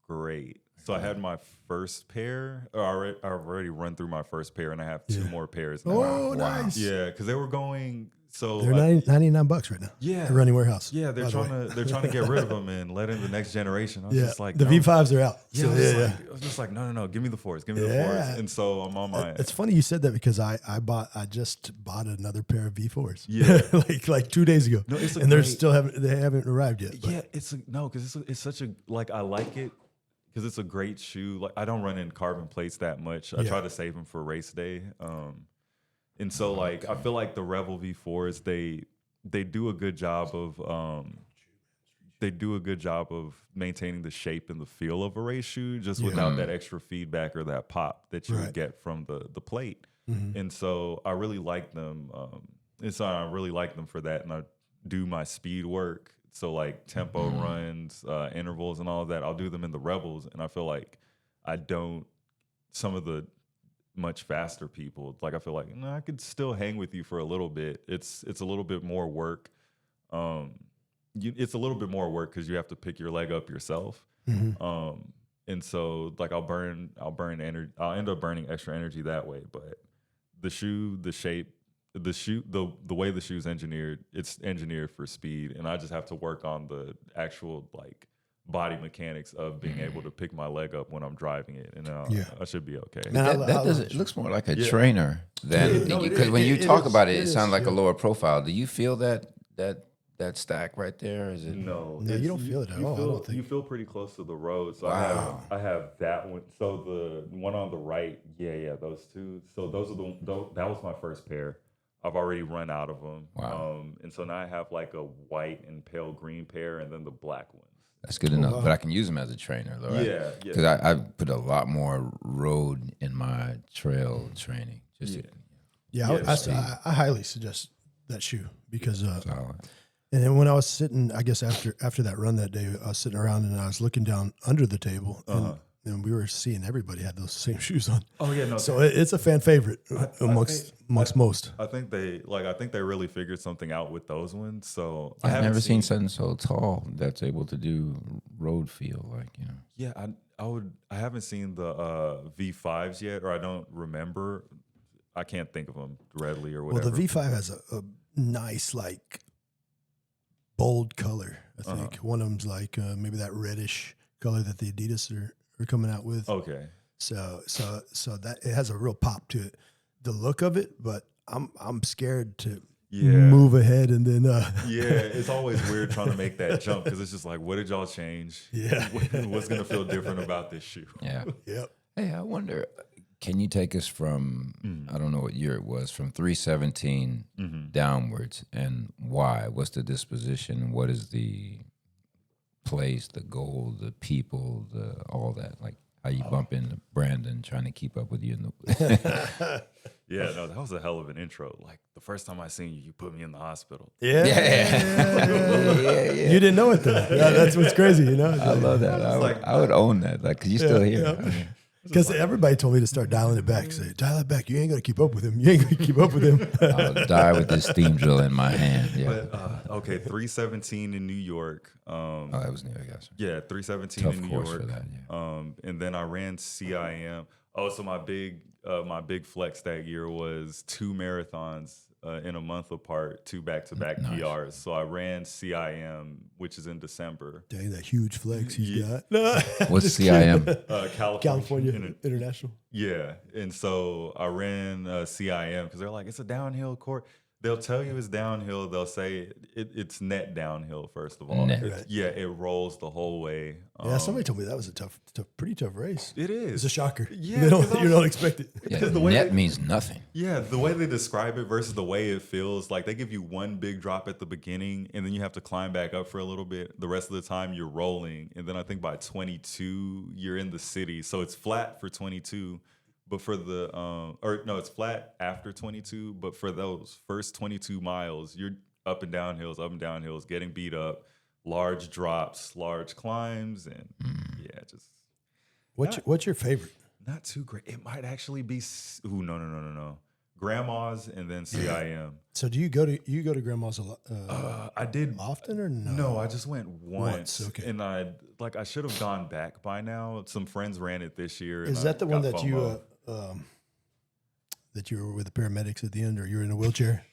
great. So I had my first pair. I've already run through my first pair, and I have two more pairs now. Oh, nice. Yeah, because they were going. So They're $99 right now. Yeah, at Running Warehouse. Yeah, they're trying to get rid of them and let in the next generation. I was just like, the V5s are out. Yeah, So, I was just like, no, give me the fours, give me the fours. And so I'm on my. It's funny you said that because I just bought another pair of V4s. Yeah, like 2 days ago. No, it's and they haven't arrived yet. Yeah, because it's such a I like it because it's a great shoe. Like I don't run in carbon plates that much. I try to save them for race day. And so like I feel like the Revel V4s they do a good job of maintaining the shape and the feel of a race shoe just without that extra feedback or that pop that you would get from the plate. And so I really like them. And so I really like them for that. And I do my speed work. So like tempo runs, intervals and all of that, I'll do them in the Rebels. And I feel like some of the much faster people, like I feel like I could still hang with you for a little bit. It's a little bit more work. It's a little bit more work because you have to pick your leg up yourself. And so like I'll burn energy. I'll end up burning extra energy that way. But the shoe, the shape, the way the shoe's engineered, it's engineered for speed, and I just have to work on the actual like body mechanics of being able to pick my leg up when I'm driving it, and I should be okay. It looks more like a trainer than because when you talk about it, it sounds like a lower profile. Do you feel that stack right there? Is it? No, you don't feel it at all. I don't think. You feel pretty close to the road. So I have that one. So the one on the right, those two. So those are that was my first pair. I've already run out of them. Wow. And so now I have like a white and pale green pair, and then the black ones. That's good enough, but I can use them as a trainer, though, right? Yeah. Because I put a lot more road in my trail training. I highly suggest that shoe because, and then when I was sitting, I guess after that run that day, I was sitting around and I was looking down under the table, and we were seeing everybody had those same shoes on. Oh yeah, no. So it's a fan favorite amongst most. I think they really figured something out with those ones. So I've never seen something so tall that's able to do road feel Yeah, I haven't seen the V5s yet, or I don't remember. I can't think of them readily or whatever. Well, the V5 has a nice like bold color. I think one of them's like maybe that reddish color that the Adidas are coming out with. Okay. So that it has a real pop to it, the look of it, but I'm scared to move ahead and then it's always weird trying to make that jump because it's just like, what did y'all change? What's gonna feel different about this shoe? Hey, I wonder, can you take us from I don't know what year it was, from 317 downwards, and why? What's the disposition? What is the place, the goal, the people, all that? Like how you bump into Brandon trying to keep up with you in the that was a hell of an intro. Like the first time I seen you put me in the hospital. You didn't know it though. That's what's crazy, I love that. I would own that, like, 'cause you're still here. Because everybody told me to start dialing it back. Say, dial it back. You ain't gonna keep up with him. I'll die with this steam drill in my hand. But 317 in New York. That was New York, guys. 317 Tough in New course York. for that, And then I ran CIM. So my big flex that year was 2 marathons in a month apart, 2 back-to-back PRs. So I ran CIM, which is in December. Dang, that huge flex he's got. What's CIM? California International. Yeah, and so I ran CIM because they're like, it's a downhill course. They'll tell you it's downhill. They'll say it's net downhill, first of all. It rolls the whole way. Somebody told me that was a pretty tough race. It is. It's a shocker. Yeah, you don't expect it. The net means nothing. Yeah, the way they describe it versus the way it feels, like they give you one big drop at the beginning, and then you have to climb back up for a little bit. The rest of the time you're rolling, and then I think by 22 you're in the city, so it's flat for 22. But for it's flat after 22. But for those first 22 miles, you're up and down hills, getting beat up. large drops, large climbs, and yeah, just What's your favorite? not too great. It might actually be no. Grandma's and then CIM. So do you go to grandma's a lot? I did Often or no? No, I just went once. Okay. And I should have gone back by now. Some friends ran it this year. Is and that the one got that FOMO. that you were with the paramedics at the end, or you were in a wheelchair?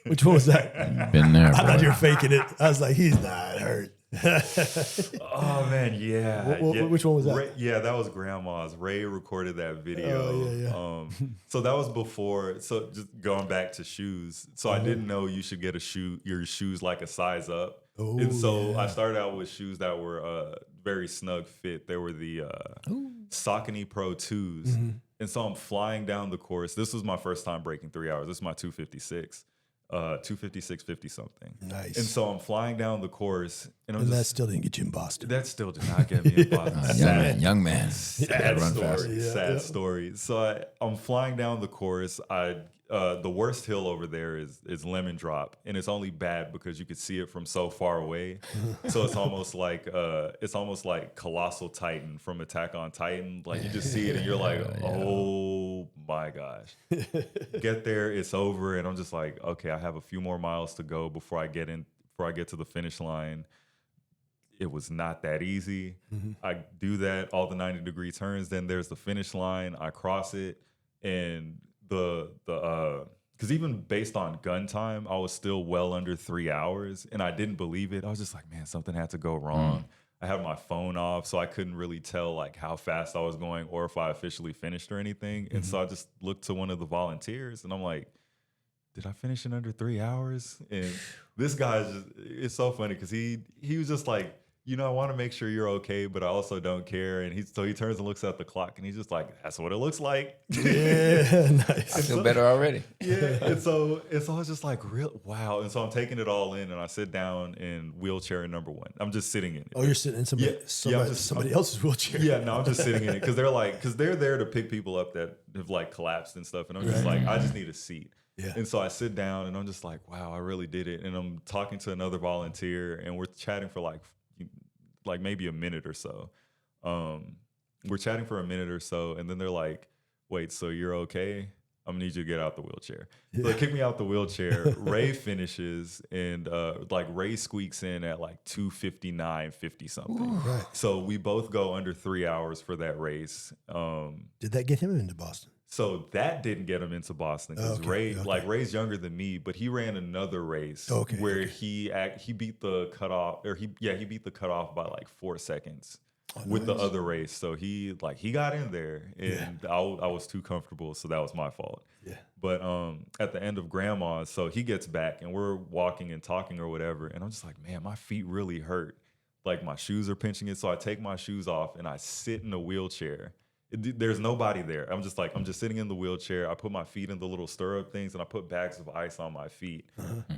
Which one was that? Been there. I thought boy. you were faking it. I was like, he's not hurt. Oh man, yeah. Which one was that? Yeah, that was Grandma's. Ray recorded that video. Oh, yeah. So that was before. So just going back to shoes. So I didn't know you should get your shoes like a size up. Oh, And so yeah. I started out with shoes that were very snug fit. They were the Saucony Pro 2s. Mm-hmm. And so I'm flying down the course. This was my first time breaking 3 hours. This is my 256. 256.50 something. Nice. And so I'm flying down the course, and that still didn't get you in Boston. that still did not get me in Boston. Young man. Sad Run story. fast. Sad story. So I'm flying down the course. The worst hill over there is Lemon Drop, and it's only bad because you could see it from so far away. So it's almost like Colossal Titan from Attack on Titan. Like you just see it and you're like, oh my gosh. Get there, it's over, and I'm just like, okay, I have a few more miles to go before I get to the finish line. It was not that easy. I do that, all the 90-degree turns, then there's the finish line. I cross it, and because even based on gun time, I was still well under 3 hours, and I didn't believe it. I was just like, man, something had to go wrong. I had my phone off, so I couldn't really tell like how fast I was going or if I officially finished or anything. And so I just looked to one of the volunteers, and I'm like, did I finish in under 3 hours? And this guy it's so funny because he was just like, I want to make sure you're okay, but I also don't care. And so he turns and looks at the clock, and he's just like, that's what it looks like. Yeah, nice. I feel better already. Yeah. And so I was just like, real wow. And so I'm taking it all in, and I sit down in wheelchair number 1. I'm just sitting in it. Oh, you're sitting in somebody else's wheelchair. Yeah, no, I'm just sitting in it because they're there to pick people up that have like collapsed and stuff. And I'm just like, I just need a seat. Yeah. And so I sit down, and I'm just like, wow, I really did it. And I'm talking to another volunteer, and we're chatting for like maybe a minute or so. We're chatting for a minute or so, and then they're like, wait, so you're okay? I'm gonna need you to get out the wheelchair. So they kick me out the wheelchair. Ray finishes, and Ray squeaks in at like 2:59:50 something. Right. So we both go under 3 hours for that race. Did that get him into Boston? So that didn't get him into Boston because Ray's younger than me, but he ran another race where he beat the cutoff, or he beat the cutoff by like 4 seconds with the other race. So he got in there, and I was too comfortable, so that was my fault. Yeah. But at the end of Grandma's, so he gets back, and we're walking and talking or whatever, and I'm just like, man, my feet really hurt. Like my shoes are pinching it, so I take my shoes off and I sit in a wheelchair. There's nobody there. I'm just sitting in the wheelchair. I put my feet in the little stirrup things, and I put bags of ice on my feet.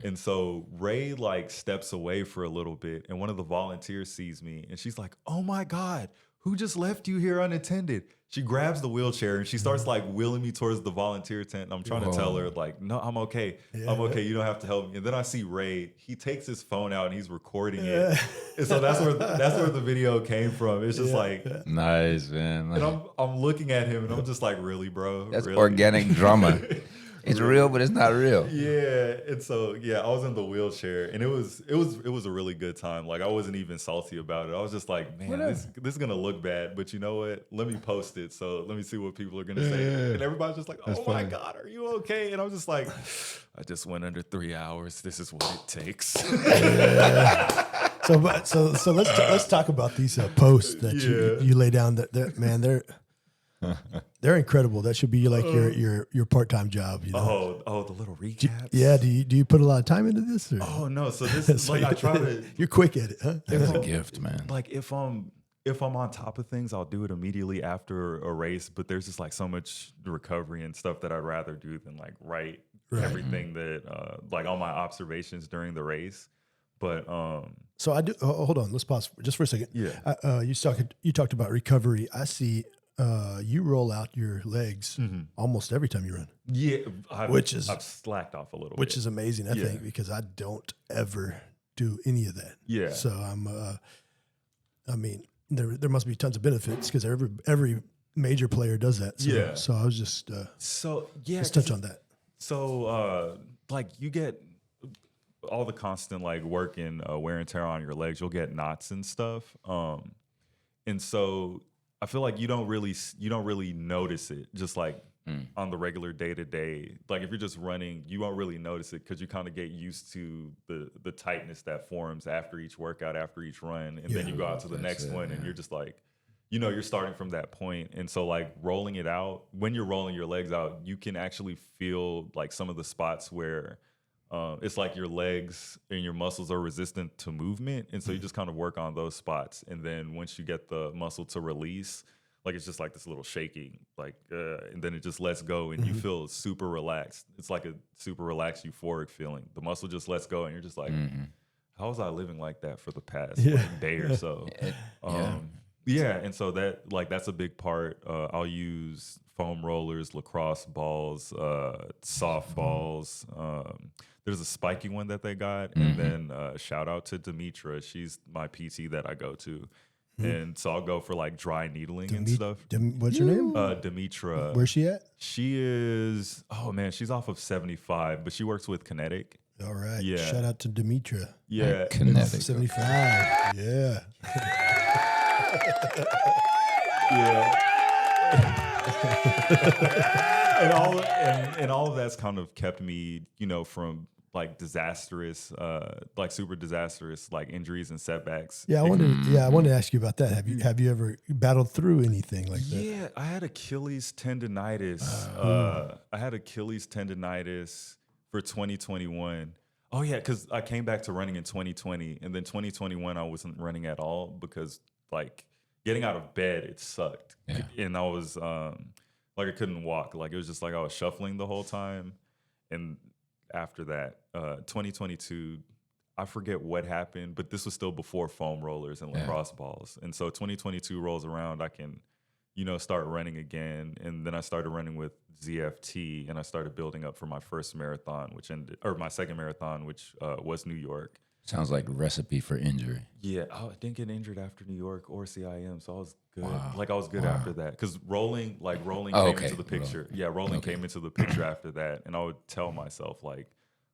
And so Ray steps away for a little bit, and one of the volunteers sees me, and she's like, oh my God, who just left you here unattended? She grabs the wheelchair and she starts wheeling me towards the volunteer tent. And I'm trying to tell her no, I'm okay. Yeah. I'm okay. You don't have to help me. And then I see Ray. He takes his phone out and he's recording it. And so that's where the video came from. It's just nice, man. And I'm looking at him and I'm just like, really, bro? That's really? Organic drama. It's real, but it's not real. Yeah. And so I was in the wheelchair, and it was a really good time. Like I wasn't even salty about it. I was just like, man, this is gonna look bad, but you know what? Let me post it. So let me see what people are gonna say. Yeah. And everybody's just like, oh my God, are you okay? And I was just like, I just went under 3 hours. This is what it takes. So let's talk about these posts that you lay down. They're incredible. That should be like your part-time job. You know? Oh, the little recaps. Yeah. Do you put a lot of time into this? Or? Oh no. So this is I try to. You're quick at it, huh? It's a gift, man. Like if I'm on top of things, I'll do it immediately after a race. But there's just so much recovery and stuff that I'd rather do than write everything that all my observations during the race. But so I do. Hold on. Let's pause just for a second. Yeah. You talked about recovery. I see. You roll out your legs almost every time you run. Yeah, I've slacked off a little bit. Which is amazing, I think, because I don't ever do any of that. Yeah. So I mean, there must be tons of benefits because every major player does that. So, Yeah. So I was just let's touch on that. So like you get all the constant like work and wear and tear on your legs. You'll get knots and stuff. And so I feel like you don't really notice it just like on the regular day to day. Like if you're just running, you won't really notice it because you kind of get used to the tightness that forms after each workout, after each run. And then you go out to the next one and you're just like, you're starting from that point. And so like rolling it out, when you're rolling your legs out, you can actually feel like some of the spots where it's like your legs and your muscles are resistant to movement. And so you just kind of work on those spots. And then once you get the muscle to release, like it's just like this little shaking, like, and then it just lets go and you feel super relaxed. It's like a super relaxed, euphoric feeling. The muscle just lets go and you're just like, how was I living like that for the past day or so? Yeah, and so that's a big part. I'll use foam rollers, lacrosse balls, softballs. There's a spiky one that they got, and then shout out to Demetra. She's my PT that I go to, and so I'll go for like dry needling and stuff. What's her name? Demetra. Where's she at? She is. Oh man, she's off of 75, but she works with Kinetic. All right. Yeah. Shout out to Demetra. Yeah, Kinetic. 75. Yeah. and all of that's kind of kept me, from like disastrous, like super disastrous, like injuries and setbacks. Yeah, I wanted to ask you about that. Have you ever battled through anything like that? Yeah, I had Achilles tendonitis. I had Achilles tendonitis for 2021. Oh yeah, because I came back to running in 2020, and then 2021 I wasn't running at all because like getting out of bed it sucked, and I was like I couldn't walk. Like it was just like I was shuffling the whole time, and after that, 2022, I forget what happened, but this was still before foam rollers and lacrosse balls, and so 2022 rolls around, I can, start running again, and then I started running with ZFT, and I started building up for my first marathon, my second marathon, which was New York. Sounds like a recipe for injury. Yeah, I didn't get injured after New York or CIM, so I was good. Wow. Like I was good after that because rolling came into the picture. Yeah, rolling came into the picture after that, and I would tell myself like,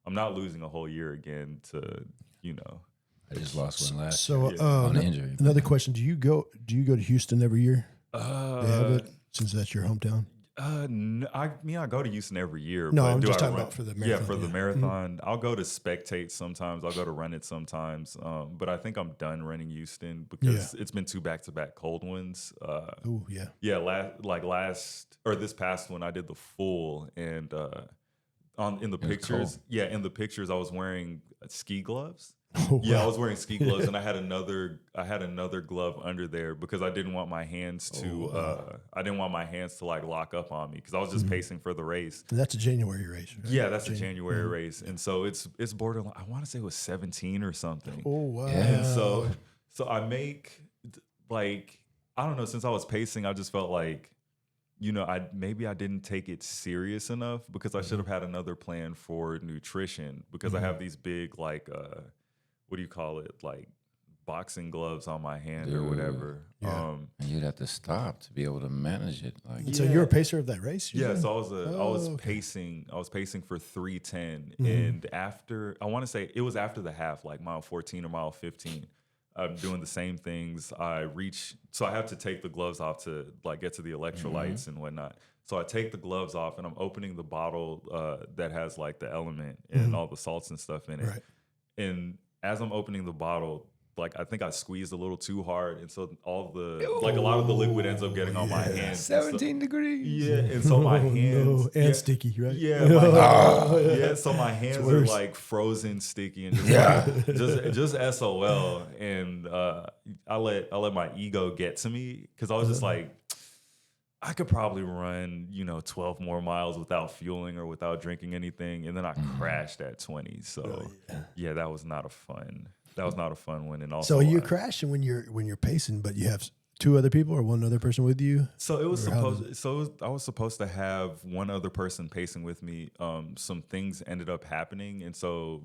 I'm not losing a whole year again to. I just lost one last year on injury. Another question: Do you go to Houston every year? They have it since that's your hometown. No, I go to Houston every year. No, but I'm just talking about for the marathon. Yeah, for the marathon. I'll go to spectate sometimes. I'll go to run it sometimes. But I think I'm done running Houston because it's been 2 back-to-back cold ones. Oh, yeah. Yeah, this past one, I did the full, and in the pictures, I was wearing ski gloves. Oh, yeah, wow. I was wearing ski gloves, and I had another glove under there because I didn't want my hands to like lock up on me because I was just pacing for the race. And that's a January race, right? Yeah, that's a January race, and so it's borderline. I want to say it was 17 or something. Oh wow! And so I make like I don't know. Since I was pacing, I just felt like I didn't take it serious enough because I should have had another plan for nutrition because I have these big like. What do you call it? Like boxing gloves on my hand or whatever. Yeah. And you'd have to stop to be able to manage it. Like, so you're a pacer of that race? Yeah. So I was pacing for 3:10, and after I want to say it was after the half, like mile 14 or mile 15. I'm doing the same things. So I have to take the gloves off to like get to the electrolytes and whatnot. So I take the gloves off and I'm opening the bottle that has like the element and all the salts and stuff in it. Right. And as I'm opening the bottle, like I think I squeezed a little too hard, and so a lot of the liquid ends up getting on my hands. 17 degrees. Yeah, and so my hands and sticky, right? Yeah, so my hands are like frozen, sticky, and just SOL. And I let my ego get to me because I was just like, I could probably run 12 more miles without fueling or without drinking anything, and then I crashed at 20. So yeah, that was not a fun one. And also, so you crashing when you're pacing, but you have 2 other people or 1 other person with you. So it was I was supposed to have 1 other person pacing with me. Some things ended up happening, and so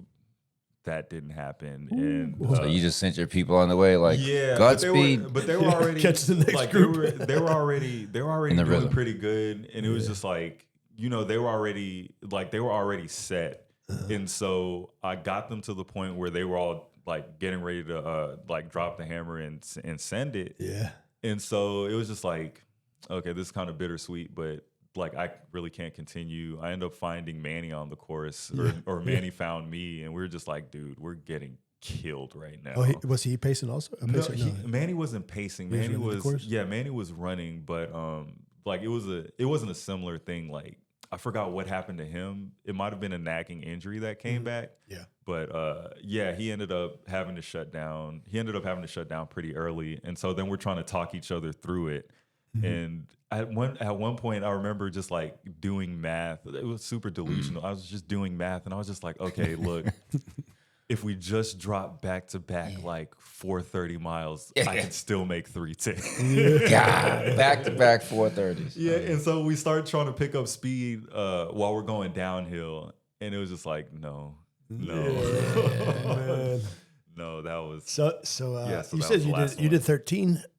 that didn't happen. And So you just sent your people on the way, like, yeah, Godspeed. but they were already Catch the next like group. they were already In the doing rhythm. pretty good, and it was just like, you know, they were already set, and so I got them to the point where they were all like getting ready to like drop the hammer and send it. Yeah. And so it was just like, okay, this is kind of bittersweet, but like I really can't continue. I end up finding Manny on the chorus, or Manny found me, and we were just like, dude, we're getting killed right now. Oh, was he pacing also? A No, pacer? Manny wasn't pacing. He was Manny running the was course? Manny was running, but like it wasn't a similar thing. Like I forgot what happened to him. It might have been a nagging injury that came back. Yeah. But yeah, he ended up having to shut down. He ended up having to shut down pretty early, and so then we're trying to talk each other through it. And at one point, I remember just like doing math. It was super delusional. I was just doing math, and I was just like, okay, look, if we just drop back to back like 430 miles, I can still make 310. God, back to back 430s. Yeah, and so we start trying to pick up speed while we're going downhill, and it was just like, no. Man. No, that was So Yeah, so you that said was the last you one. did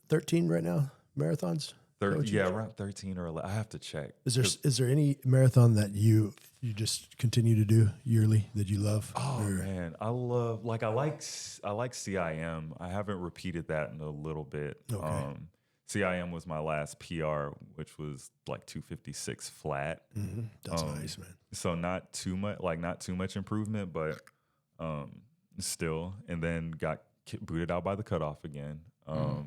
13 right now marathons. around 13 or 11. I have to check. Is there any marathon that you just continue to do yearly that you love? Oh man, I like CIM. I haven't repeated that in a little bit. Okay. CIM was my last PR, which was like 256 flat. That's nice, man. So not too much improvement, but still. And then got booted out by the cutoff again. Yeah,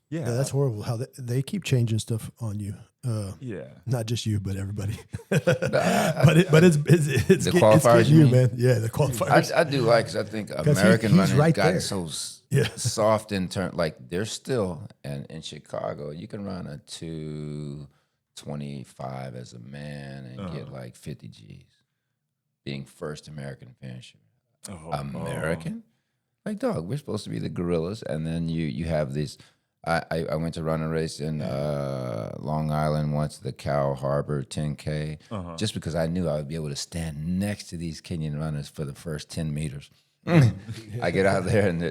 Yeah, that's horrible. How they keep changing stuff on you. yeah. Not just you, but everybody. but it's The it's qualifiers, getting you you, mean? man. Yeah, the qualifiers. I do like, because I think he- American he's running right got there. so Yeah. soft in turn. Like they're still, and in Chicago, you can run a 2:25 as a man and get like 50 G's. Being first American finisher. American? Like, dog, we're supposed to be the gorillas, and then you have these. I went to run a race in Long Island once, the Cow Harbor 10K, just because I knew I would be able to stand next to these Kenyan runners for the first 10 meters. I get out there, and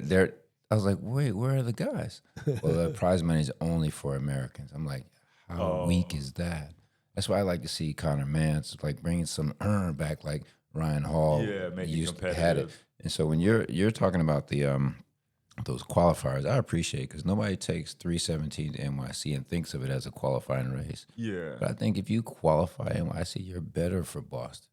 I was like, wait, where are the guys? Well, the prize money is only for Americans. I'm like, how weak is that? That's why I like to see Connor Mance, like bringing some back, like Ryan Hall make it had it. competitive. And so when you're talking about the those qualifiers, I appreciate, because nobody takes 317 to NYC and thinks of it as a qualifying race. Yeah. But I think if you qualify NYC, you're better for Boston.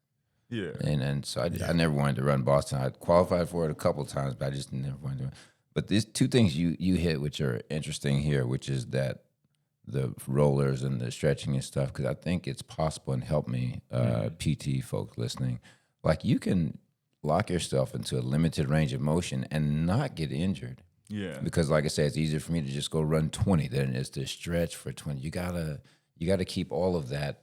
Yeah. And so I never wanted to run Boston. I qualified for it a couple of times, but I just never wanted to. But there's two things you hit which are interesting here, which is that the rollers and the stretching and stuff, because I think it's possible, and help me, PT folks listening, like you can lock yourself into a limited range of motion and not get injured. Yeah. Because like I said, it's easier for me to just go run 20 than it is to stretch for 20. You gotta keep all of that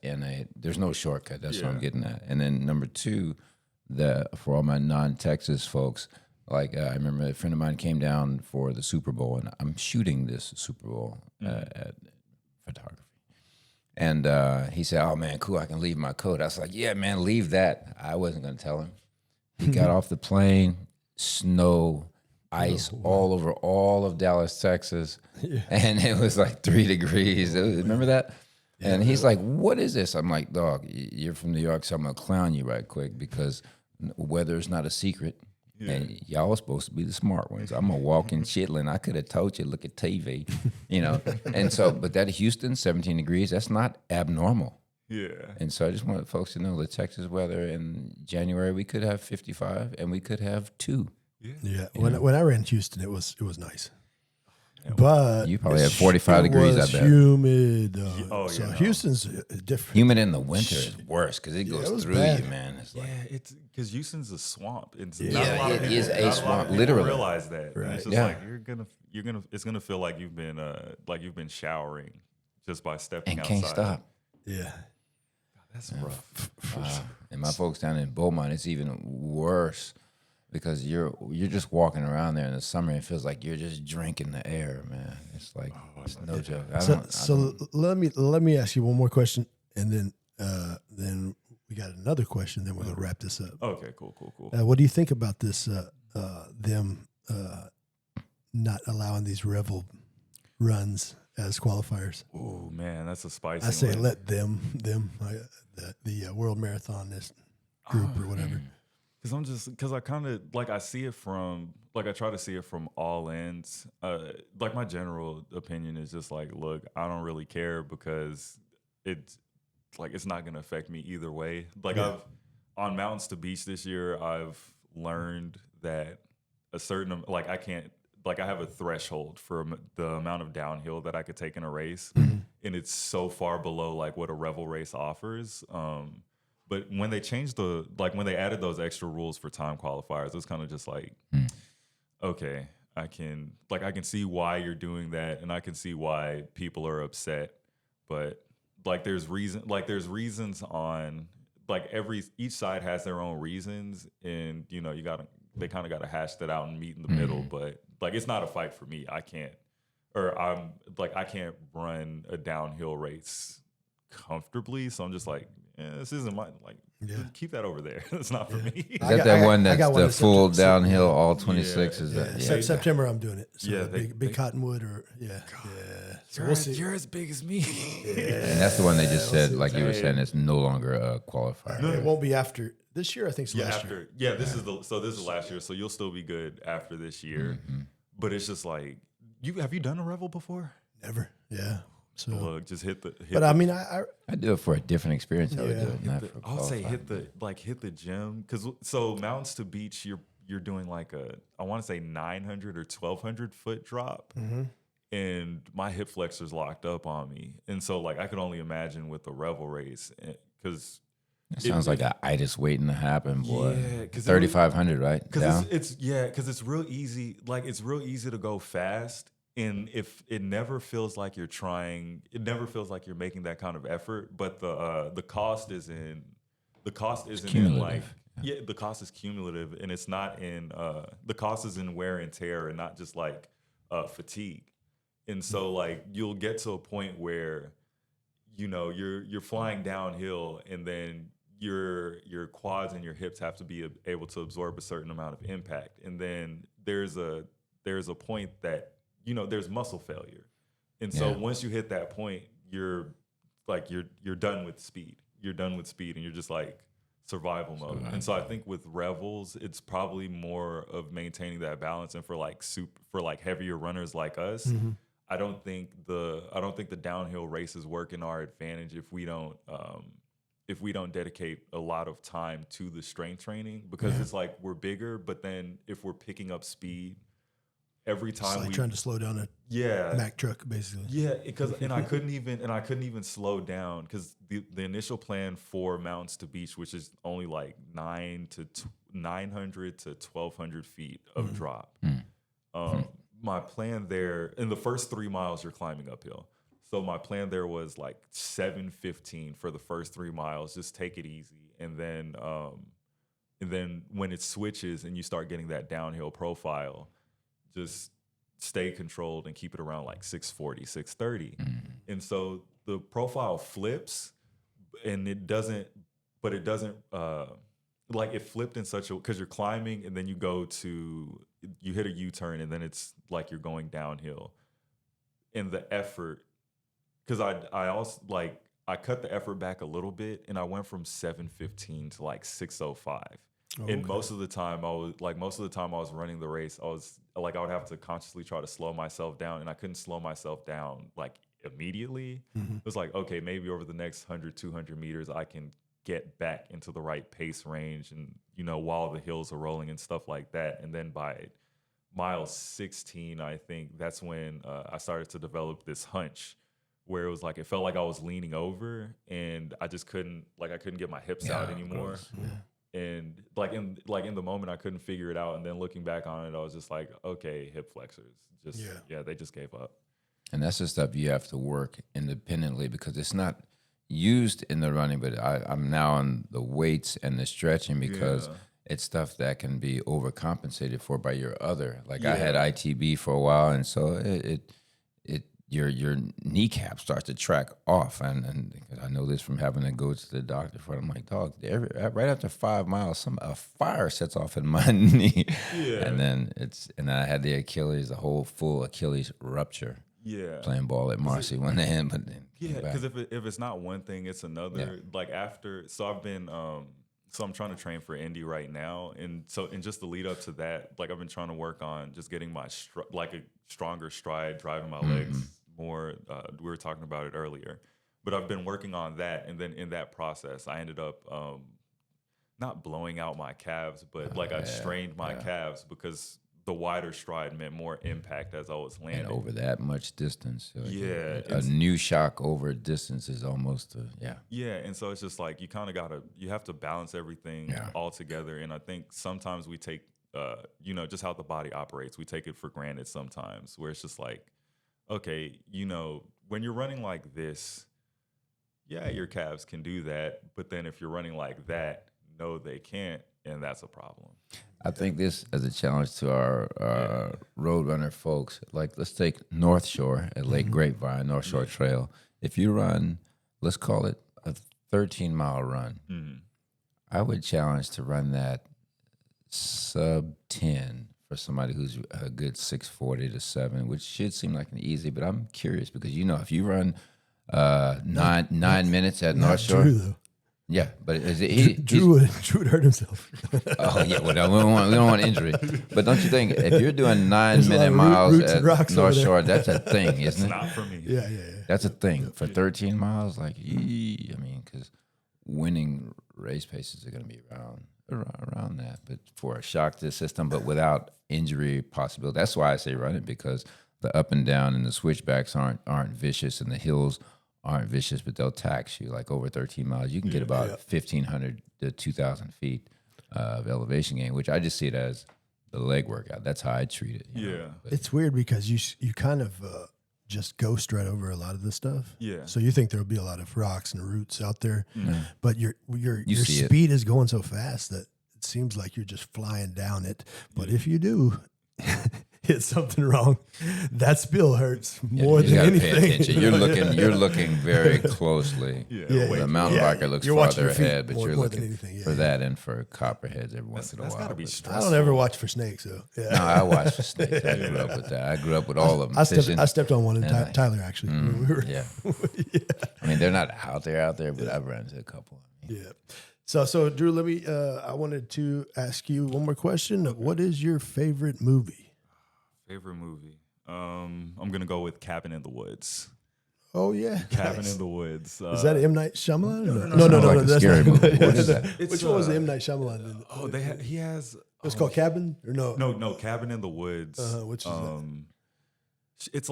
there's no shortcut. That's what I'm getting at. And then number two, for all my non-Texas folks, like I remember a friend of mine came down for the Super Bowl, and I'm shooting this Super Bowl at photography. And he said, "Oh man, cool, I can leave my coat." I was like, "Yeah, man, leave that." I wasn't gonna tell him. He got off the plane, snow, ice all over all of Dallas, Texas, and it was like 3 degrees. Remember that? And he's like, "What is this?" I'm like, "Dog, you're from New York, so I'm gonna clown you right quick, because weather is not a secret, and y'all are supposed to be the smart ones. I'm a walking chitlin. I could have told you, look at TV, And so, but that Houston, 17 degrees, that's not abnormal." Yeah. And so I just wanted folks to know the Texas weather in January, we could have 55 and we could have 2. Yeah. When I ran Houston, it was nice. But You probably had 45 degrees, I bet. Humid. no. Houston's different. Humid in the winter is worse because it goes was through bad. you, man. It's like, Yeah, it's because Houston's a swamp. It's Yeah, not a lot of it people- is a not lot of swamp, people literally. realize that. Right. It's just Yeah. like it's gonna feel like you've been showering just by stepping and outside. can't stop. Yeah. That's rough. And my folks down in Beaumont, it's even worse because you're just walking around there in the summer. It feels like you're just drinking the air, man. It's like it's no joke. So let me ask you one more question, and then we got another question. Then we're gonna wrap this up. Okay, cool. What do you think about this? Them not allowing these Revel runs as qualifiers. Oh man, that's a spicy. I say one. let them the World Marathon this group or whatever. Because I kind of like I see it from like I try to see it from all ends. Like my general opinion is just like, look, I don't really care because it's like it's not gonna affect me either way. Like Yeah. I've on Mountains to Beach this year, I've learned that a certain like I can't like I have a threshold for the amount of downhill that I could take in a race, and it's so far below like what a Revel race offers. But when they changed when they added those extra rules for time qualifiers, it was kind of just like, okay, I can see why you're doing that, and I can see why people are upset. But there's reasons on each side has their own reasons, and they kind of got to hash that out and meet in the middle. But it's not a fight for me. I can't run a downhill race comfortably. So I'm just like, this isn't my keep that over there. It's not for me. Is that that one that's the full September. downhill, all 26? Is that? Yeah. September I'm doing it. So Yeah, big Cottonwood or yeah. So we'll see. You're as big as me. And that's the one they just said, like you were saying, it's no longer a qualifier. It won't be after this year. I think it's last year. This is last year, so you'll still be good after this year. But it's just like have you done a Revel before? Never. Yeah. So Look, just hit but I mean I do it for a different experience. I would do it, not for I would say qualifying. hit the gym because Mountains to Beach you're doing like I want to say 900 or 1200 foot drop, and my hip flexor's locked up on me, and so I could only imagine with the Revel race because. It sounds like an itis waiting to happen, boy. Yeah, 3,500, right? Because it's real easy. It's real easy to go fast, and if it never feels like you're trying, it never feels like you're making that kind of effort. But the cost isn't the cost is cumulative, and it's not in the cost is in wear and tear, and not just fatigue. And so you'll get to a point where you're flying downhill, and then your quads and your hips have to be able to absorb a certain amount of impact, and then there's a point that there's muscle failure, and so once you hit that point, you're done with speed. You're done with speed, and you're just survival mode. And so I think with Revels, it's probably more of maintaining that balance, and for heavier runners like us. I don't think the downhill races work in our advantage if we don't dedicate a lot of time to the strength training, because it's we're bigger, but then if we're picking up speed every time it's trying to slow down a Mack truck basically. Yeah, because I couldn't even slow down because the initial plan for Mountains to Beach, which is only 900 to 1,200 feet of drop. My plan there in the first 3 miles you're climbing uphill. So my plan there was 7:15 for the first 3 miles. Just take it easy, and then when it switches and you start getting that downhill profile, just stay controlled and keep it around 640, 630. And so the profile flips, and it doesn't. It flipped in such a because you're climbing and then you hit a U-turn, and then it's you're going downhill. And the effort. Because I also I cut the effort back a little bit, and I went from 7:15 to 6:05. And most of the time I was running the race, I was I would have to consciously try to slow myself down, and I couldn't slow myself down immediately. It was okay, maybe over the next 100, 200 meters I can get back into the right pace range, and while the hills are rolling and stuff like that. And then by mile 16, I think that's when I started to develop this hunch, where it was it felt like I was leaning over, and I just couldn't I couldn't get my hips out anymore. And in the moment I couldn't figure it out, and then looking back on it, I was just okay, hip flexors they just gave up. And that's the stuff you have to work independently, because it's not used in the running, but I'm now on the weights and the stretching, because it's stuff that can be overcompensated for by your other. I had ITB for a while, and so your kneecap starts to track off, and I know this from having to go to the doctor for it. I'm like, dog, right after 5 miles, a fire sets off in my knee, and then I had the whole full Achilles rupture. Yeah, playing ball at Marcy one day, but then because if it's not one thing, it's another. Yeah. Like so I've been so I'm trying to train for Indy right now, and just the lead up to that, like I've been trying to work on just getting my a stronger stride, driving my legs more. We were talking about it earlier, but I've been working on that, and then in that process, I ended up not blowing out my calves, but I strained my calves because the wider stride meant more impact as I was landing. And over that much distance. A new shock over distance is almost, Yeah, and so it's just like you have to balance everything all together. And I think sometimes we take, just how the body operates, we take it for granted sometimes, where it's just like, okay, when you're running like this, your calves can do that. But then if you're running like that, no, they can't. And that's a problem. I think this as a challenge to our road runner folks. Like, let's take North Shore at Lake Grapevine, North Shore Trail. If you run, let's call it a 13-mile run, I would challenge to run that sub 10 for somebody who's a good 6:40 to 7, which should seem like an easy. But I'm curious because if you run 9 minutes at North Shore. Drew, though. Yeah, but Drew would hurt himself. Oh yeah, well, we don't want injury. But don't you think if you're doing 9-minute miles at North Shore, that's a thing, isn't it? Not for me. Yeah. That's a thing for 13 miles. Because winning race paces are going to be around that. But for a shock to the system, but without injury possibility, that's why I say run it, because the up and down and the switchbacks aren't vicious, and the hills aren't vicious, but they'll tax you. Like over 13 miles, you can get about 1,500 to 2,000 feet of elevation gain, which I just see it as the leg workout. That's how I treat it. You know? It's weird because you kind of just ghost right over a lot of this stuff. Yeah. So you think there'll be a lot of rocks and roots out there, but your see speed is going so fast that it seems like you're just flying down it. But if you do hit something wrong, that spill hurts more than anything. Pay attention. You're looking very closely. The mountain biker looks farther ahead, but you're looking for that and for copperheads every once in a while. That's gotta be stressful. I don't ever watch for snakes, though. Yeah. No, I watch for snakes. I grew up with that. I grew up with all of them. I stepped on one in Tyler, actually. I mean, they're not out there, but I've run into a couple. Yeah. So Drew, let me. I wanted to ask you one more question. What is your favorite movie? Favorite movie? I'm gonna go with Cabin in the Woods. Oh yeah, Cabin in the Woods. Is that M. Night Shyamalan? No. That's scary movie. What is that? Which one was M. Night Shyamalan? He has. It's called Cabin or no? No, Cabin in the Woods. Which is that? It's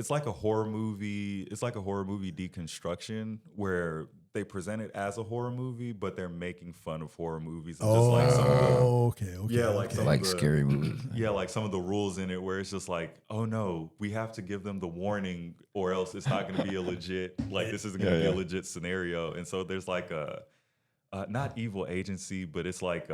like a horror movie. It's like a horror movie deconstruction where they present it as a horror movie, but they're making fun of horror movies. And just like some of the, okay. Yeah, like some like of the, scary movies. Yeah, like some of the rules in it where it's just like, oh no, we have to give them the warning, or else it's not going to be a legit. Like this isn't going to be a legit scenario. And so there's like a not evil agency, but it's like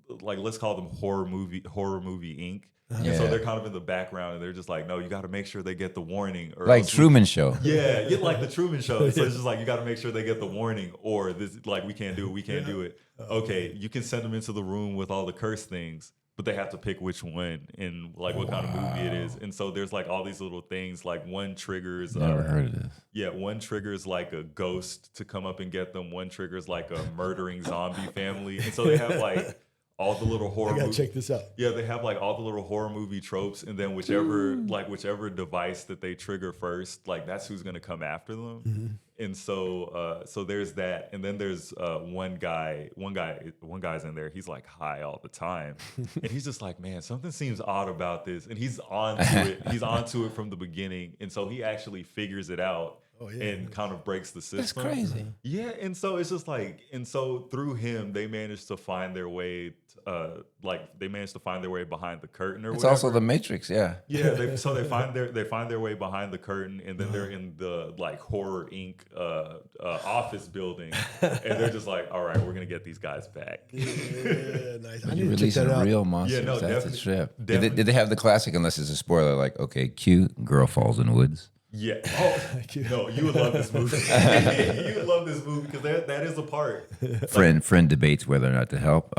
let's call them horror movie Inc. And so they're kind of in the background, and they're just like, no, you got to make sure they get the warning. Or like Truman Show. Yeah, like the Truman Show. So it's just like, you got to make sure they get the warning, or this, like, we can't do it. Okay, you can send them into the room with all the curse things, but they have to pick which one and like what kind of movie it is. And so there's like all these little things, like one triggers. Never heard of this. Yeah, one triggers like a ghost to come up and get them. One triggers like a murdering zombie family. And so they have like all the little horror. I gotta check this out. Yeah, they have like all the little horror movie tropes, and then whichever device that they trigger first, like that's who's gonna come after them. And so there's that, and then there's one guy's in there. He's like high all the time, and he's just like, man, something seems odd about this, and he's onto it. He's onto it from the beginning, and so he actually figures it out. And kind of breaks the system. That's crazy. Yeah, and so it's just like, and so through him, they managed to find their way, behind the curtain, or it's whatever. also the Matrix, yeah. Yeah, they find their way behind the curtain, and then they're in the like Horror Inc. Office building, and they're just like, all right, we're gonna get these guys back. Yeah, nice. You're releasing real monsters. Yeah, no, that's a trip. Did they have the classic? Unless it's a spoiler, like, okay, cue, girl falls in the woods. Yeah. Oh, no, you would love this movie. You would love this movie because that is a part. Friend debates whether or not to help.